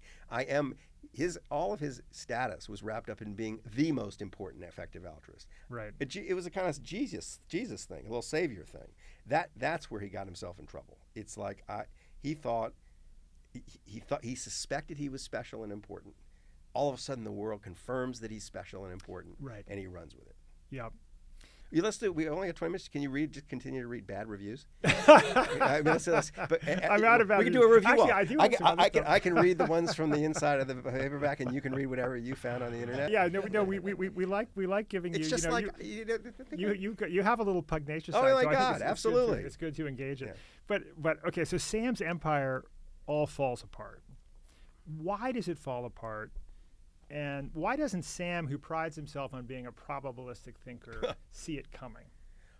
All of his status was wrapped up in being the most important effective altruist. Right. It was a kind of Jesus thing, a little savior thing. That's where he got himself in trouble. It's like he suspected he was special and important. All of a sudden, the world confirms that he's special and important, and he runs with it. Yeah. Let's do. We only have 20 minutes. Can you read? Just continue to read bad reviews. I'm out of bad. We can do a review. Actually, I do. I can read the ones from the inside of the paperback, and you can read whatever you found on the internet. Yeah, no, we like giving you. It's just you have a little pugnacious Oh side. my so God, absolutely. It's good to engage in. But okay, so Sam's empire all falls apart. Why does it fall apart? And why doesn't Sam, who prides himself on being a probabilistic thinker, see it coming?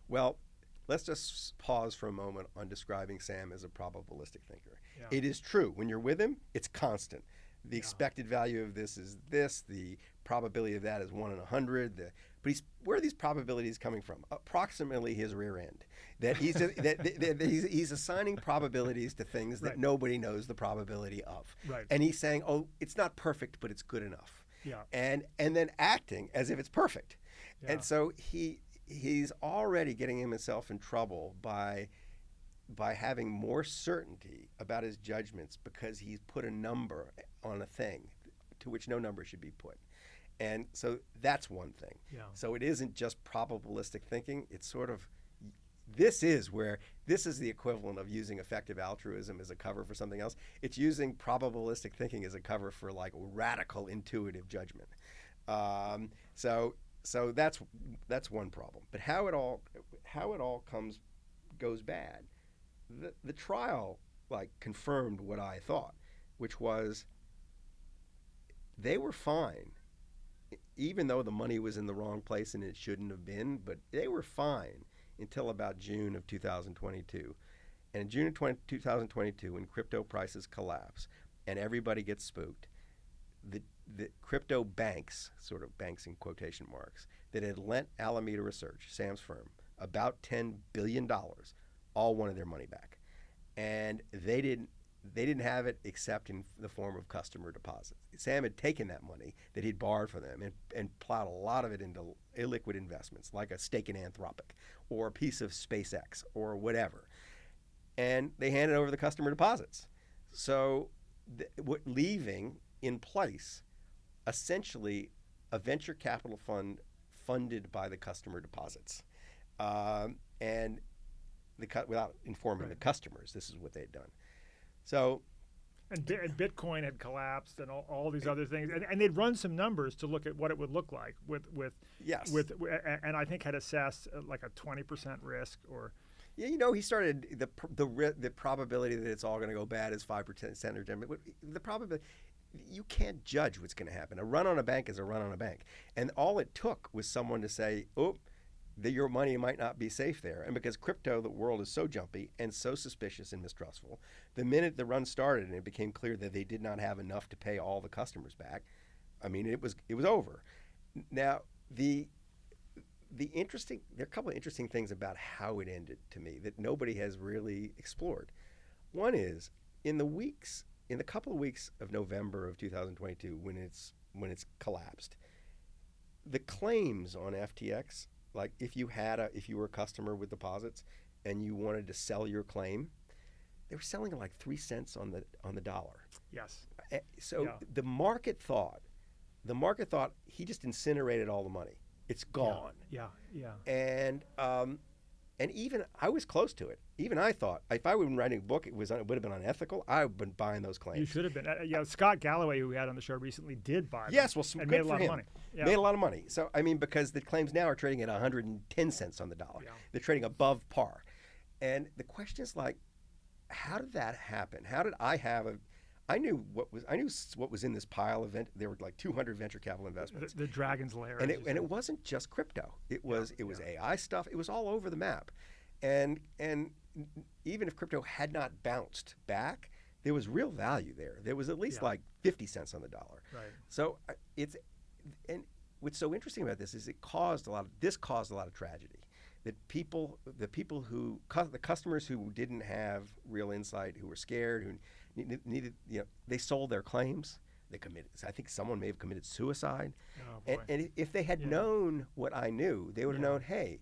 Well, let's just pause for a moment on describing Sam as a probabilistic thinker. Yeah. It is true. When you're with him, it's constant. The expected value of this is this. The probability of that is 1 in 100. But where are these probabilities coming from? Approximately his rear end. That he's assigning probabilities to things that nobody knows the probability of. Right. And he's saying, oh, it's not perfect, but it's good enough. Yeah. And then acting as if it's perfect. Yeah. And so he's already getting himself in trouble by having more certainty about his judgments because he's put a number on a thing to which no number should be put. And so that's one thing. Yeah. So it isn't just probabilistic thinking. It's sort of, this is the equivalent of using effective altruism as a cover for something else. It's using probabilistic thinking as a cover for like radical intuitive judgment. So that's one problem. But how it all goes bad. The trial like confirmed what I thought, which was they were fine, even though the money was in the wrong place and it shouldn't have been, but they were fine until about June of 2022. And in June of 2022, when crypto prices collapse and everybody gets spooked, the crypto banks, sort of banks in quotation marks, that had lent Alameda Research, Sam's firm, about $10 billion, all wanted their money back. And they didn't have it except in the form of customer deposits. Sam had taken that money that he'd borrowed from them and plowed a lot of it into illiquid investments, like a stake in Anthropic or a piece of SpaceX or whatever. And they handed over the customer deposits. So leaving in place essentially a venture capital fund funded by the customer deposits. And without informing the customers, this is what they'd done. So, and Bitcoin had collapsed, and all these other things, and they'd run some numbers to look at what it would look like and I think had assessed like a 20% risk or. Yeah, he started the probability that it's all going to go bad is 5% or 10%. But the probability, you can't judge what's going to happen. A run on a bank is a run on a bank, and all it took was someone to say, "Oh, that your money might not be safe there." And because crypto, the world is so jumpy and so suspicious and mistrustful, the minute the run started and it became clear that they did not have enough to pay all the customers back, I mean, it was over. Now, there are a couple of interesting things about how it ended to me that nobody has really explored. One is in the couple of weeks of November of 2022, when it's collapsed, the claims on FTX. Like if you were a customer with deposits and you wanted to sell your claim, they were selling at like 3 cents on the dollar. Yes. So the market thought he just incinerated all the money. It's gone. Yeah. And even I was close to it. Even I thought if I would been writing a book, it would have been unethical. I would have been buying those claims. You should have been. Scott Galloway, who we had on the show recently, did buy them. Yes, well, and made a lot of money. Yeah. Made a lot of money. So I mean, because the claims now are trading at 110 cents on the dollar. Yeah. They're trading above par, and the question is like, how did that happen? How did I have I knew what was in this pile of there were like 200 venture capital investments. The dragon's lair. And it wasn't just crypto. It was AI stuff. It was all over the map. And even if crypto had not bounced back, there was real value there. There was at least like 50 cents on the dollar. Right. So and what's so interesting about this is this caused a lot of tragedy. That the customers who didn't have real insight, who were scared, who needed, they sold their claims. They committed. I think someone may have committed suicide. Oh, boy. And if they had known what I knew, they would have known, hey,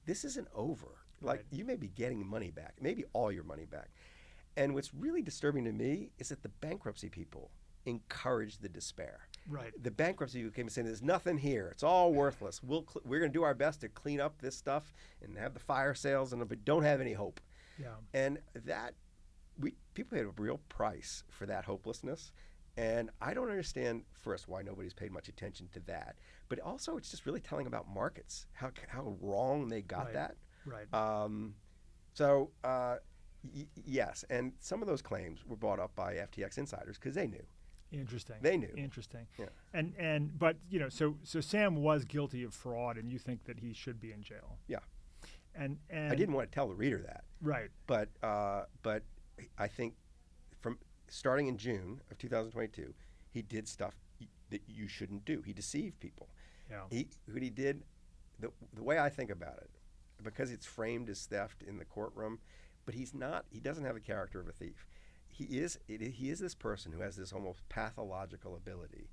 this isn't over. Like you may be getting money back, maybe all your money back. And what's really disturbing to me is that the bankruptcy people encouraged the despair. Right. The bankruptcy came and saying, there's nothing here. It's all worthless. We're going to do our best to clean up this stuff and have the fire sales, but don't have any hope. Yeah. And people paid a real price for that hopelessness. And I don't understand, first, why nobody's paid much attention to that. But also, it's just really telling about markets, how wrong they got that. Right. Yes, and some of those claims were brought up by FTX insiders because they knew. Interesting. They knew. Interesting. Yeah. But so Sam was guilty of fraud, and you think that he should be in jail. Yeah. And I didn't want to tell the reader that. Right. But I think from starting in June of 2022, he did stuff that you shouldn't do. He deceived people. Yeah. What he did, the way I think about it, because it's framed as theft in the courtroom, but he doesn't have the character of a thief. He is this person who has this almost pathological ability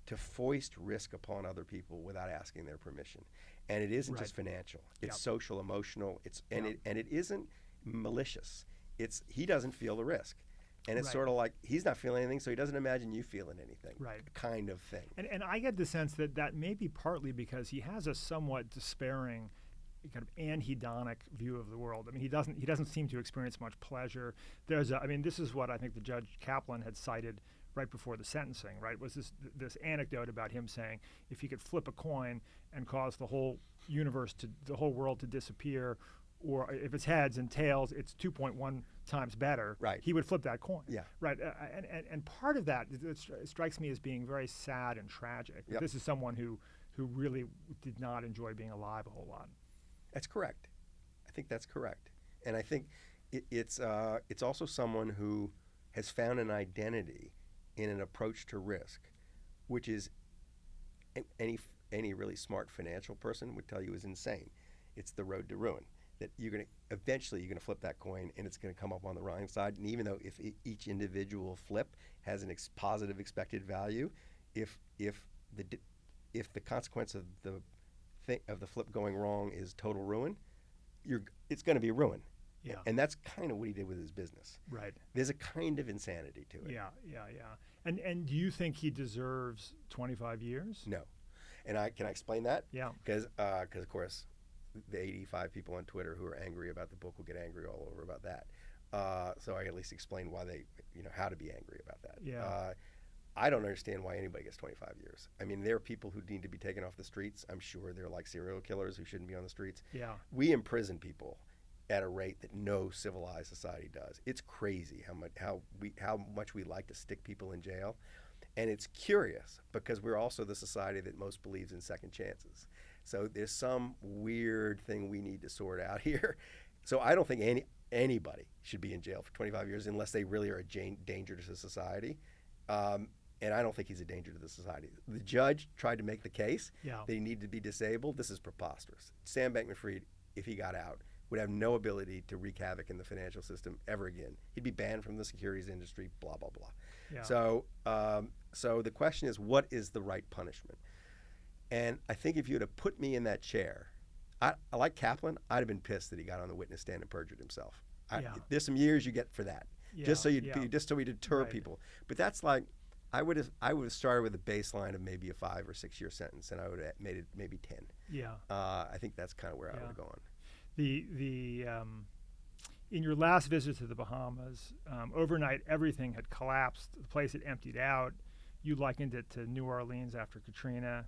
to foist risk upon other people without asking their permission. And it isn't just financial. It's social, emotional. It isn't malicious. He doesn't feel the risk. And it's sort of like he's not feeling anything, so he doesn't imagine you feeling anything. Right. Kind of thing. And I get the sense that may be partly because he has a somewhat despairing, kind of anhedonic view of the world. I mean, he doesn't seem to experience much pleasure. This is what I think the Judge Kaplan had cited right before the sentencing, right? Was this anecdote about him saying if he could flip a coin and cause the whole the whole world to disappear, or if it's heads and tails, it's 2.1 times better. Right. He would flip that coin. Yeah. Right. And part of that it strikes me as being very sad and tragic. Yep. This is someone who really did not enjoy being alive a whole lot. That's correct. I think that's correct. And I think it's also someone who has found an identity in an approach to risk, which is any really smart financial person would tell you is insane. It's the road to ruin. That eventually you're gonna flip that coin and it's gonna come up on the wrong side. And even though if each individual flip has an positive expected value, if the consequence of the flip going wrong is total ruin, it's going to be ruin. Yeah. And that's kind of what he did with his business. Right. There's a kind of insanity to it. Yeah. And do you think he deserves 25 years? No. And can I explain that? Yeah. Because of course, the 85 people on Twitter who are angry about the book will get angry all over about that. So I at least explain why how to be angry about that. Yeah. I don't understand why anybody gets 25 years. I mean, there are people who need to be taken off the streets. I'm sure they're like serial killers who shouldn't be on the streets. Yeah. We imprison people at a rate that no civilized society does. It's crazy how much we like to stick people in jail. And it's curious because we're also the society that most believes in second chances. So there's some weird thing we need to sort out here. So I don't think anybody should be in jail for 25 years unless they really are a danger to society. And I don't think he's a danger to the society. The judge tried to make the case that he needed to be disabled. This is preposterous. Sam Bankman-Fried, if he got out, would have no ability to wreak havoc in the financial system ever again. He'd be banned from the securities industry, blah, blah, blah. Yeah. So the question is, what is the right punishment? And I think if you would have put me in that chair, I like Kaplan, I'd have been pissed that he got on the witness stand and perjured himself. There's some years you get for that. Just so we deter people. But that's like, I would have started with a baseline of maybe a 5 or 6 year sentence, and I would have made it maybe 10. Yeah. I think that's kind of where I would have gone. In your last visit to the Bahamas, overnight everything had collapsed. The place had emptied out. You likened it to New Orleans after Katrina.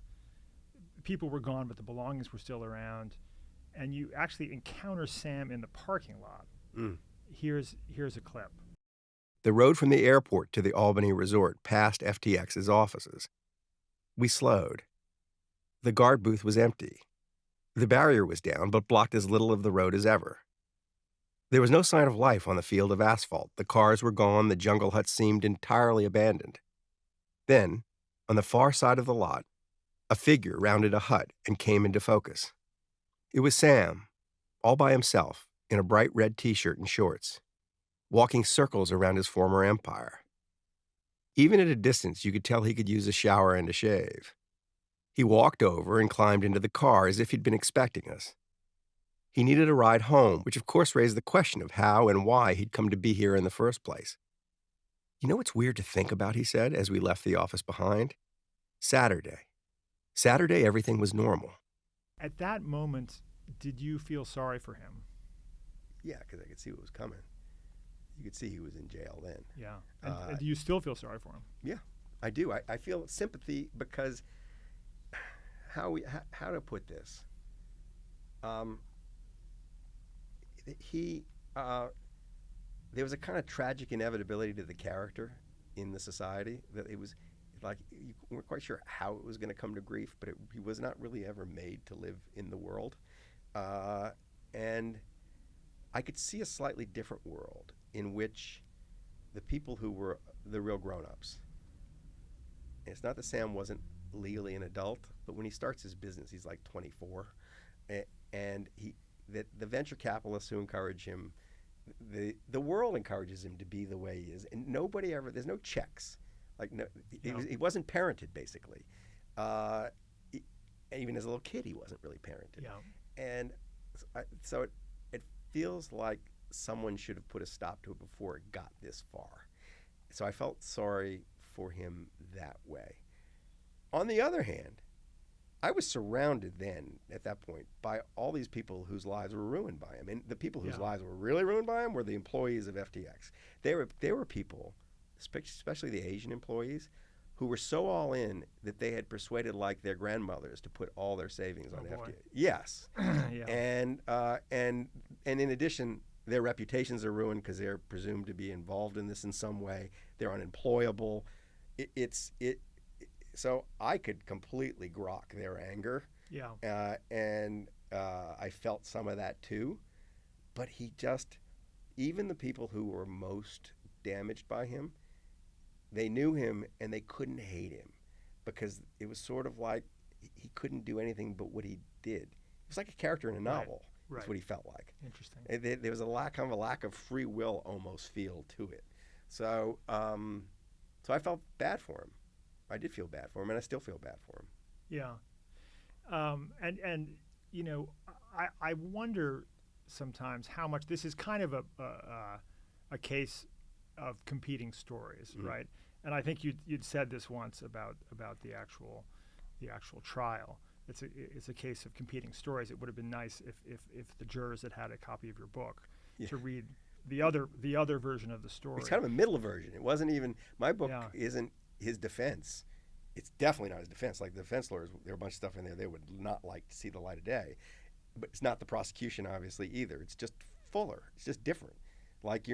People were gone, but the belongings were still around. And you actually encounter Sam in the parking lot. Mm. Here's a clip. The road from the airport to the Albany resort past FTX's offices. We slowed. The guard booth was empty. The barrier was down, but blocked as little of the road as ever. There was no sign of life on the field of asphalt. The cars were gone. The jungle hut seemed entirely abandoned. Then, on the far side of the lot, a figure rounded a hut and came into focus. It was Sam, all by himself, in a bright red t-shirt and shorts, walking circles around his former empire. Even at a distance, you could tell he could use a shower and a shave. He walked over and climbed into the car as if he'd been expecting us. He needed a ride home, which of course raised the question of how and why he'd come to be here in the first place. You know what's weird to think about, he said, as we left the office behind? Saturday, everything was normal. At that moment, did you feel sorry for him? Yeah, because I could see what was coming. You could see he was in jail then. Yeah. And do you still feel sorry for him? Yeah, I do. I feel sympathy because how to put this? There was a kind of tragic inevitability to the character in the society that it was like you weren't quite sure how it was going to come to grief, but he was not really ever made to live in the world. And I could see a slightly different world in which the people who were the real grown-ups, and it's not that Sam wasn't legally an adult, but when he starts his business, he's like 24, and the venture capitalists who encourage him, the world encourages him to be the way he is, and there's no checks. Like he wasn't parented basically. Even as a little kid, he wasn't really parented. Yeah. And so it feels like someone should have put a stop to it before it got this far. So I felt sorry for him that way. On the other hand, I was surrounded then, at that point, by all these people whose lives were ruined by him. And the people whose lives were really ruined by him were the employees of FTX. They were people, especially the Asian employees, who were so all in that they had persuaded like their grandmothers to put all their savings on FTX. Yes. Yeah. And in addition, their reputations are ruined because they're presumed to be involved in this in some way. They're unemployable. So I could completely grok their anger. Yeah. And I felt some of that too. But even the people who were most damaged by him, they knew him and they couldn't hate him because it was sort of like he couldn't do anything but what he did. It was like a character in a novel. Right. That's what he felt like. Interesting. There was a lack of free will almost feel to it. So I felt bad for him. I did feel bad for him, and I still feel bad for him. Yeah. And you know, I wonder sometimes how much this is kind of a case of competing stories, right? And I think you'd said this once about the actual trial. It's a case of competing stories. It would have been nice if the jurors had a copy of your book to read the other version of the story. It's kind of a middle version. It wasn't even my book. Isn't his defense. It's definitely not his defense. Like the defense lawyers, there are a bunch of stuff in there they would not like to see the light of day. But it's not the prosecution, obviously, either. It's just fuller. It's just different. Like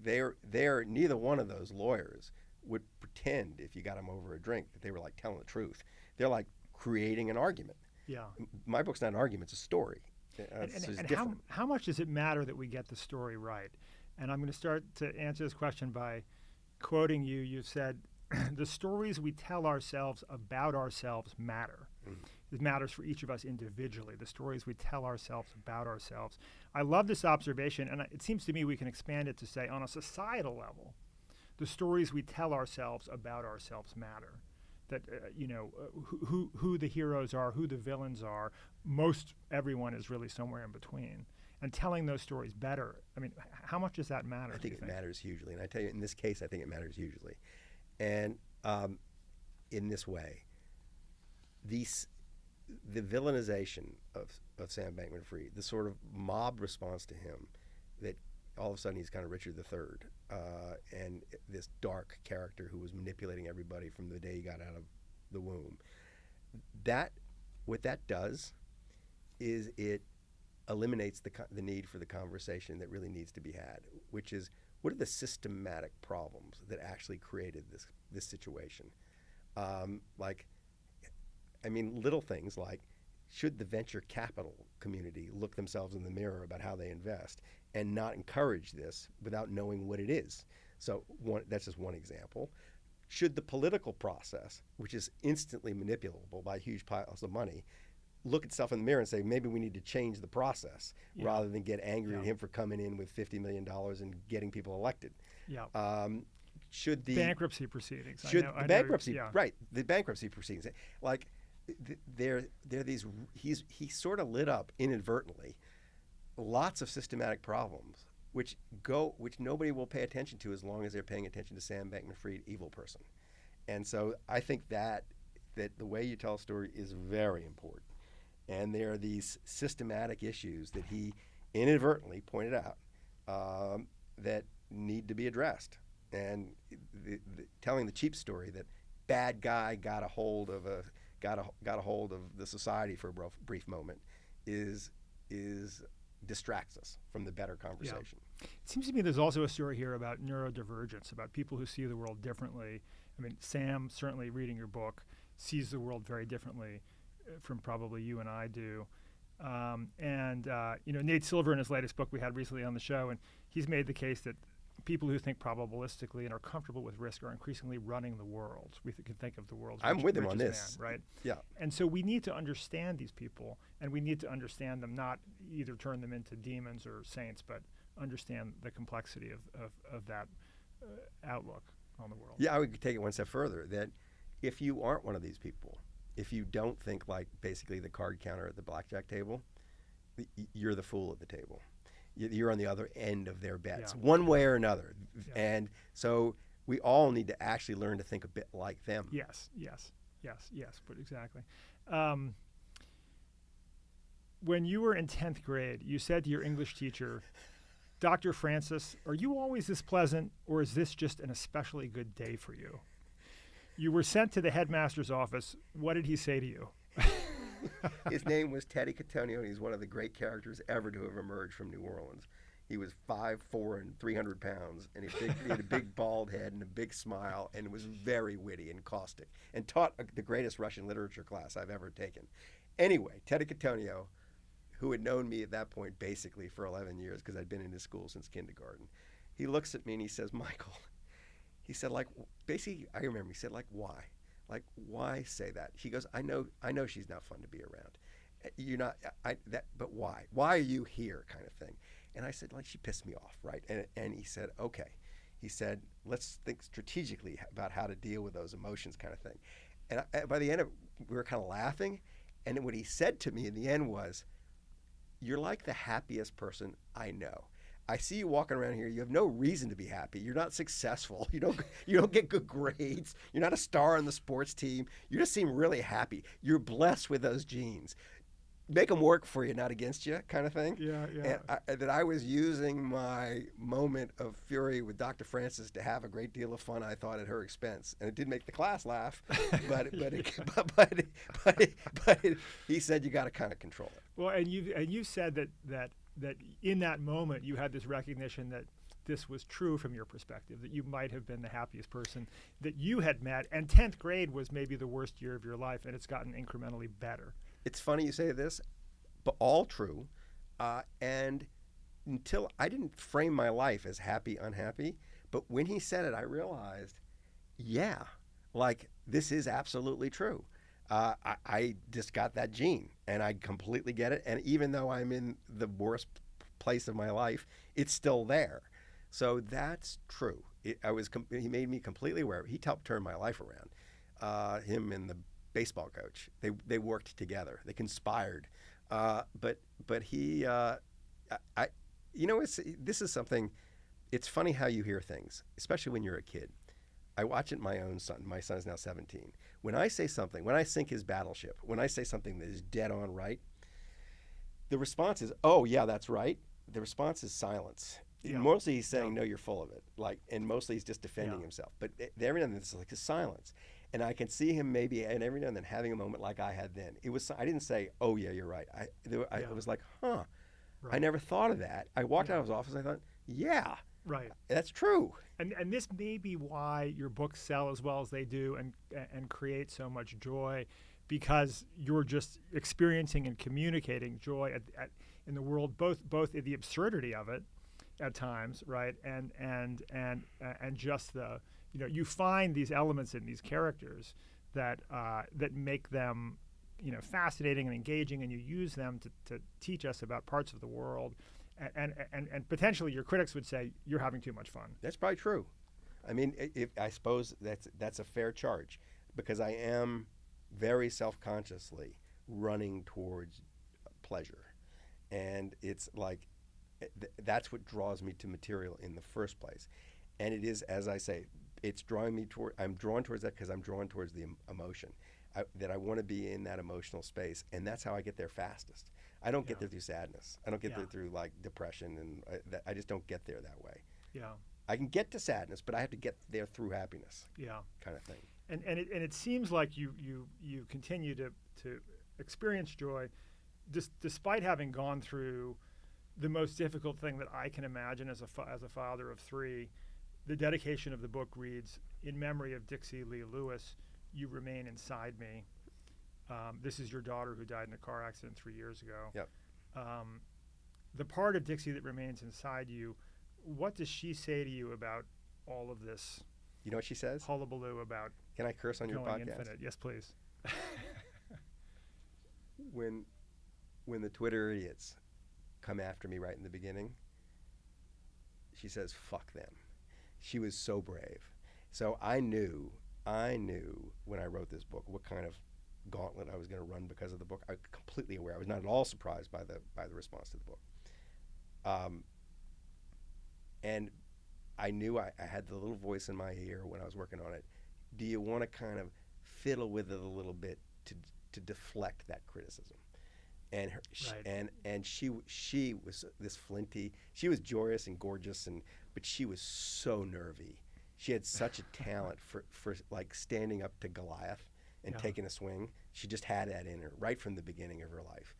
neither one of those lawyers would pretend if you got them over a drink that they were like telling the truth. They're like creating an argument. Yeah. My book's not an argument, it's a story. And how much does it matter that we get the story right? And I'm going to start to answer this question by quoting you. You said, the stories we tell ourselves about ourselves matter. It matters for each of us individually, the stories we tell ourselves about ourselves. I love this observation, and it seems to me we can expand it to say, on a societal level, the stories we tell ourselves about ourselves matter. That, who the heroes are, who the villains are, most everyone is really somewhere in between. And telling those stories better, I mean, how much does that matter? I think it matters hugely. And I tell you, in this case, I think it matters hugely. And in this way, the villainization of Sam Bankman-Fried, the sort of mob response to him, that all of a sudden he's kind of Richard III, and this dark character who was manipulating everybody from the day he got out of the womb. What that does is it eliminates the need for the conversation that really needs to be had, which is, what are the systematic problems that actually created this situation? Little things like, should the venture capital community look themselves in the mirror about how they invest and not encourage this without knowing what it is? So that's just one example. Should the political process, which is instantly manipulable by huge piles of money, look itself in the mirror and say, maybe we need to change the process rather than get angry at him for coming in with $50 million and getting people elected? Yeah. Should the bankruptcy proceedings? The bankruptcy proceedings, like there these he sort of lit up inadvertently lots of systematic problems which nobody will pay attention to as long as they're paying attention to Sam Bankman-Fried, evil person. And so I think that the way you tell a story is very important. And there are these systematic issues that he inadvertently pointed out that need to be addressed. And telling the cheap story that bad guy got a hold of the society for a brief moment is distracts us from the better conversation. Yeah. It seems to me there's also a story here about neurodivergence, about people who see the world differently. I mean, Sam, certainly reading your book, sees the world very differently from probably you and I do. Nate Silver in his latest book we had recently on the show, and he's made the case that people who think probabilistically and are comfortable with risk are increasingly running the world. We can think of the world's I'm with him on this, man, right? Yeah. And so we need to understand these people, and we need to understand them, not either turn them into demons or saints, but understand the complexity of that outlook on the world. Yeah, I would take it one step further, that if you aren't one of these people, if you don't think like basically the card counter at the blackjack table, you're the fool at the table. You're on the other end of their bets, one way or another. Yeah. And so we all need to actually learn to think a bit like them. Yes, but exactly. When you were in 10th grade, you said to your English teacher, Dr. Francis, are you always this pleasant, or is this just an especially good day for you? You were sent to the headmaster's office. What did he say to you? His name was Teddy Catonio, and he's one of the great characters ever to have emerged from New Orleans. He was 5'4" and 300 pounds, and he had a big bald head and a big smile, and was very witty and caustic, and taught the greatest Russian literature class I've ever taken. Anyway, Teddy Catonio, who had known me at that point basically for 11 years because I'd been in his school since kindergarten, he looks at me and he says, Michael, he said, like, basically, I remember, he said, like, why? Like, why say that? He goes, I know she's not fun to be around. You're not, but why? Why are you here, kind of thing? And I said, like, she pissed me off, right? And he said, okay. He said, let's think strategically about how to deal with those emotions, kind of thing. And by the end of it, we were kind of laughing. And what he said to me in the end was, you're like the happiest person I know. I see you walking around here. You have no reason to be happy. You're not successful. You don't get good grades. You're not a star on the sports team. You just seem really happy. You're blessed with those genes. Make them work for you, not against you, kind of thing. Yeah. And that I was using my moment of fury with Dr. Francis to have a great deal of fun, I thought, at her expense, and it did make the class laugh. But he said you got to kind of control it. Well, and you said that in that moment you had this recognition that this was true from your perspective, that you might have been the happiest person that you had met, and 10th grade was maybe the worst year of your life, and it's gotten incrementally better. It's funny you say this, but all true. And until I didn't frame my life as happy, unhappy, but when he said it, I realized, yeah, like this is absolutely true. I just got that gene, and I completely get it. And even though I'm in the worst place of my life, it's still there. So that's true. He made me completely aware. He helped turn my life around. Him and the baseball coach, they worked together. They conspired. But he, this is something. It's funny how you hear things, especially when you're a kid. I watch it in my own son. My son is now 17. When I say something, when I sink his battleship, when I say something that is dead on right, the response is, oh, yeah, that's right. The response is silence. Yeah. Mostly he's saying, no, you're full of it. And mostly he's just defending himself. But every now and then it's like a silence. And I can see him maybe, and every now and then having a moment like I had then. I didn't say, oh, yeah, you're right. I was like, huh, right. I never thought of that. I walked out of his office and I thought, yeah. Right. That's true. And this may be why your books sell as well as they do and create so much joy, because you're just experiencing and communicating joy in the world, both in the absurdity of it at times, right? And just the, you find these elements in these characters that make them, fascinating and engaging, and you use them to teach us about parts of the world. And potentially your critics would say you're having too much fun. That's probably true. I mean, I suppose that's a fair charge, because I am very self-consciously running towards pleasure. And it's like, that's what draws me to material in the first place. And it is, as I say, it's drawing me toward. I'm drawn towards that because I'm drawn towards the emotion. That I want to be in that emotional space, and that's how I get there fastest. I don't get there through sadness. I don't get there through like depression, and I just don't get there that way. Yeah. I can get to sadness, but I have to get there through happiness. Yeah. Kind of thing. And it seems like you continue to experience joy, despite having gone through the most difficult thing that I can imagine as a father of three. The dedication of the book reads, "In memory of Dixie Lee Lewis, you remain inside me." This is your daughter who died in a car accident 3 years ago. Yep. The part of Dixie that remains inside you, what does she say to you about all of this? You know what she says? Hullabaloo about. Can I curse on your going podcast? Infinite. Yes, please. When the Twitter idiots come after me right in the beginning, she says, "Fuck them." She was so brave. So I knew when I wrote this book what kind of gauntlet I was going to run because of the book. I was completely aware. I was not at all surprised by the response to the book. And I knew I had the little voice in my ear when I was working on it. Do you want to kind of fiddle with it a little bit to deflect that criticism? And and she was this flinty. She was joyous and gorgeous, but she was so nervy. She had such a talent for like standing up to Goliath and taking a swing. She just had that in her right from the beginning of her life.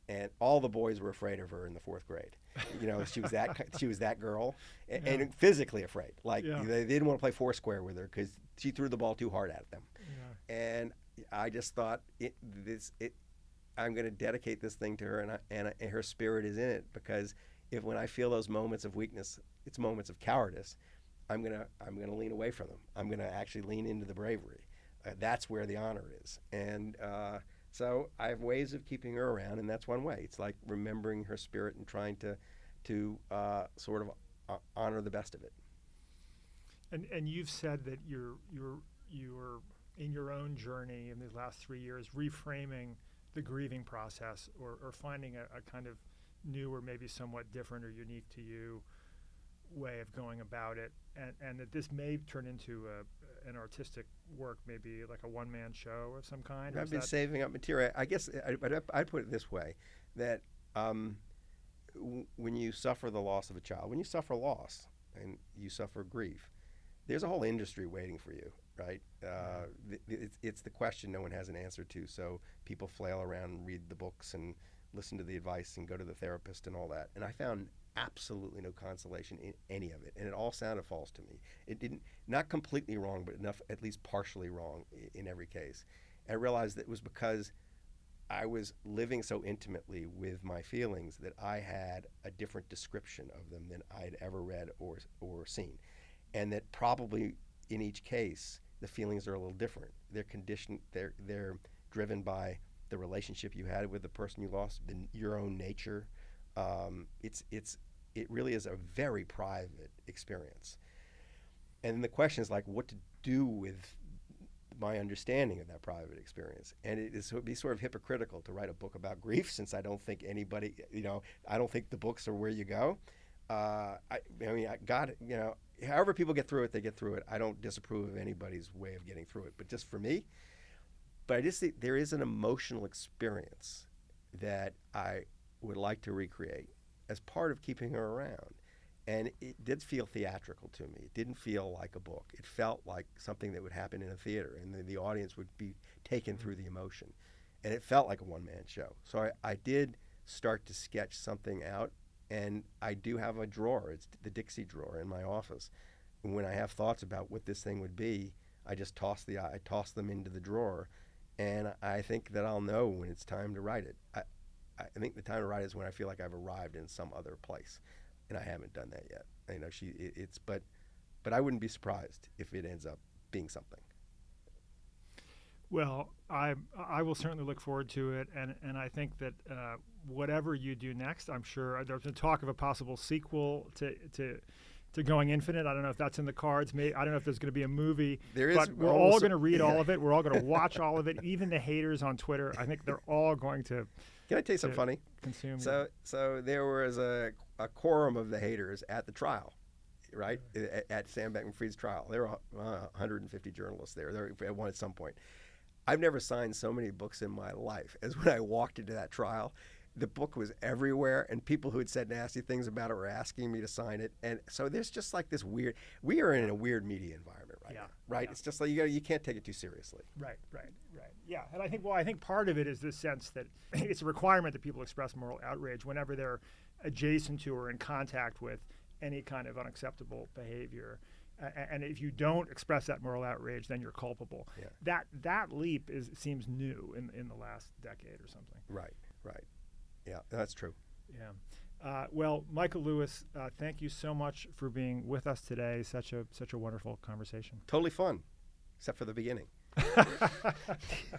And all the boys were afraid of her in the 4th grade. You know, she was that girl, and physically afraid. Like they didn't want to play foursquare with her because she threw the ball too hard at them. Yeah. And I just thought I'm going to dedicate this thing to her, and her spirit is in it, because when I feel those moments of weakness, it's moments of cowardice. I'm gonna lean away from them. I'm gonna actually lean into the bravery. That's where the honor is, and so I have ways of keeping her around, and that's one way. It's like remembering her spirit and trying to sort of honor the best of it. And you've said that you're in your own journey in these last 3 years reframing the grieving process, or finding a kind of new or maybe somewhat different or unique to you way of going about it, and that this may turn into an artistic work, maybe like a one-man show of some kind. I've been saving up material. I guess I'd put it this way, that when you suffer the loss of a child, when you suffer loss and you suffer grief, there's a whole industry waiting for you, right? It's the question no one has an answer to, so people flail around and read the books and listen to the advice and go to the therapist and all that. And I found absolutely no consolation in any of it, and it all sounded false to me. It didn't, not completely wrong, but enough, at least partially wrong in every case. And I realized that it was because I was living so intimately with my feelings that I had a different description of them than I'd ever read or seen, and that probably in each case the feelings are a little different. They're conditioned. They're driven by the relationship you had with the person you lost, your own nature. It really is a very private experience. And the question is like what to do with my understanding of that private experience. And it would be sort of hypocritical to write a book about grief, since I don't think anybody, I don't think the books are where you go. However people get through it, they get through it. I don't disapprove of anybody's way of getting through it, but just for me. But I just think there is an emotional experience that I would like to recreate as part of keeping her around. And it did feel theatrical to me. It didn't feel like a book. It felt like something that would happen in a theater, and the audience would be taken through the emotion. And it felt like a one-man show. So I did start to sketch something out, and I do have a drawer. It's the Dixie drawer in my office. And when I have thoughts about what this thing would be, I just toss them into the drawer, and I think that I'll know when it's time to write it. I think the time to write is when I feel like I've arrived in some other place, and I haven't done that yet. But I wouldn't be surprised if it ends up being something. Well, I will certainly look forward to it, and I think that whatever you do next, I'm sure there's been talk of a possible sequel to Going Infinite. I don't know if that's in the cards. I don't know if there's going to be a movie. There is. But we're all going to read all of it. We're all going to watch all of it. Even the haters on Twitter, I think they're all going to. Can I tell you something funny? Consume. So there was a quorum of the haters at the trial. right? At Sam Bankman-Fried's trial. There were 150 journalists there. There at one at some point. I've never signed so many books in my life as when I walked into that trial. The book was everywhere, and people who had said nasty things about it were asking me to sign it. And so there's just like this weird. We are in a weird media environment right now, right? It's just like you can't take it too seriously. Right. Yeah, and I think part of it is this sense that it's a requirement that people express moral outrage whenever they're adjacent to or in contact with any kind of unacceptable behavior. And if you don't express that moral outrage, then you're culpable. Yeah. That leap seems new in the last decade or something. Right. Yeah, that's true. Yeah. Well, Michael Lewis, thank you so much for being with us today. Such a wonderful conversation. Totally fun, except for the beginning.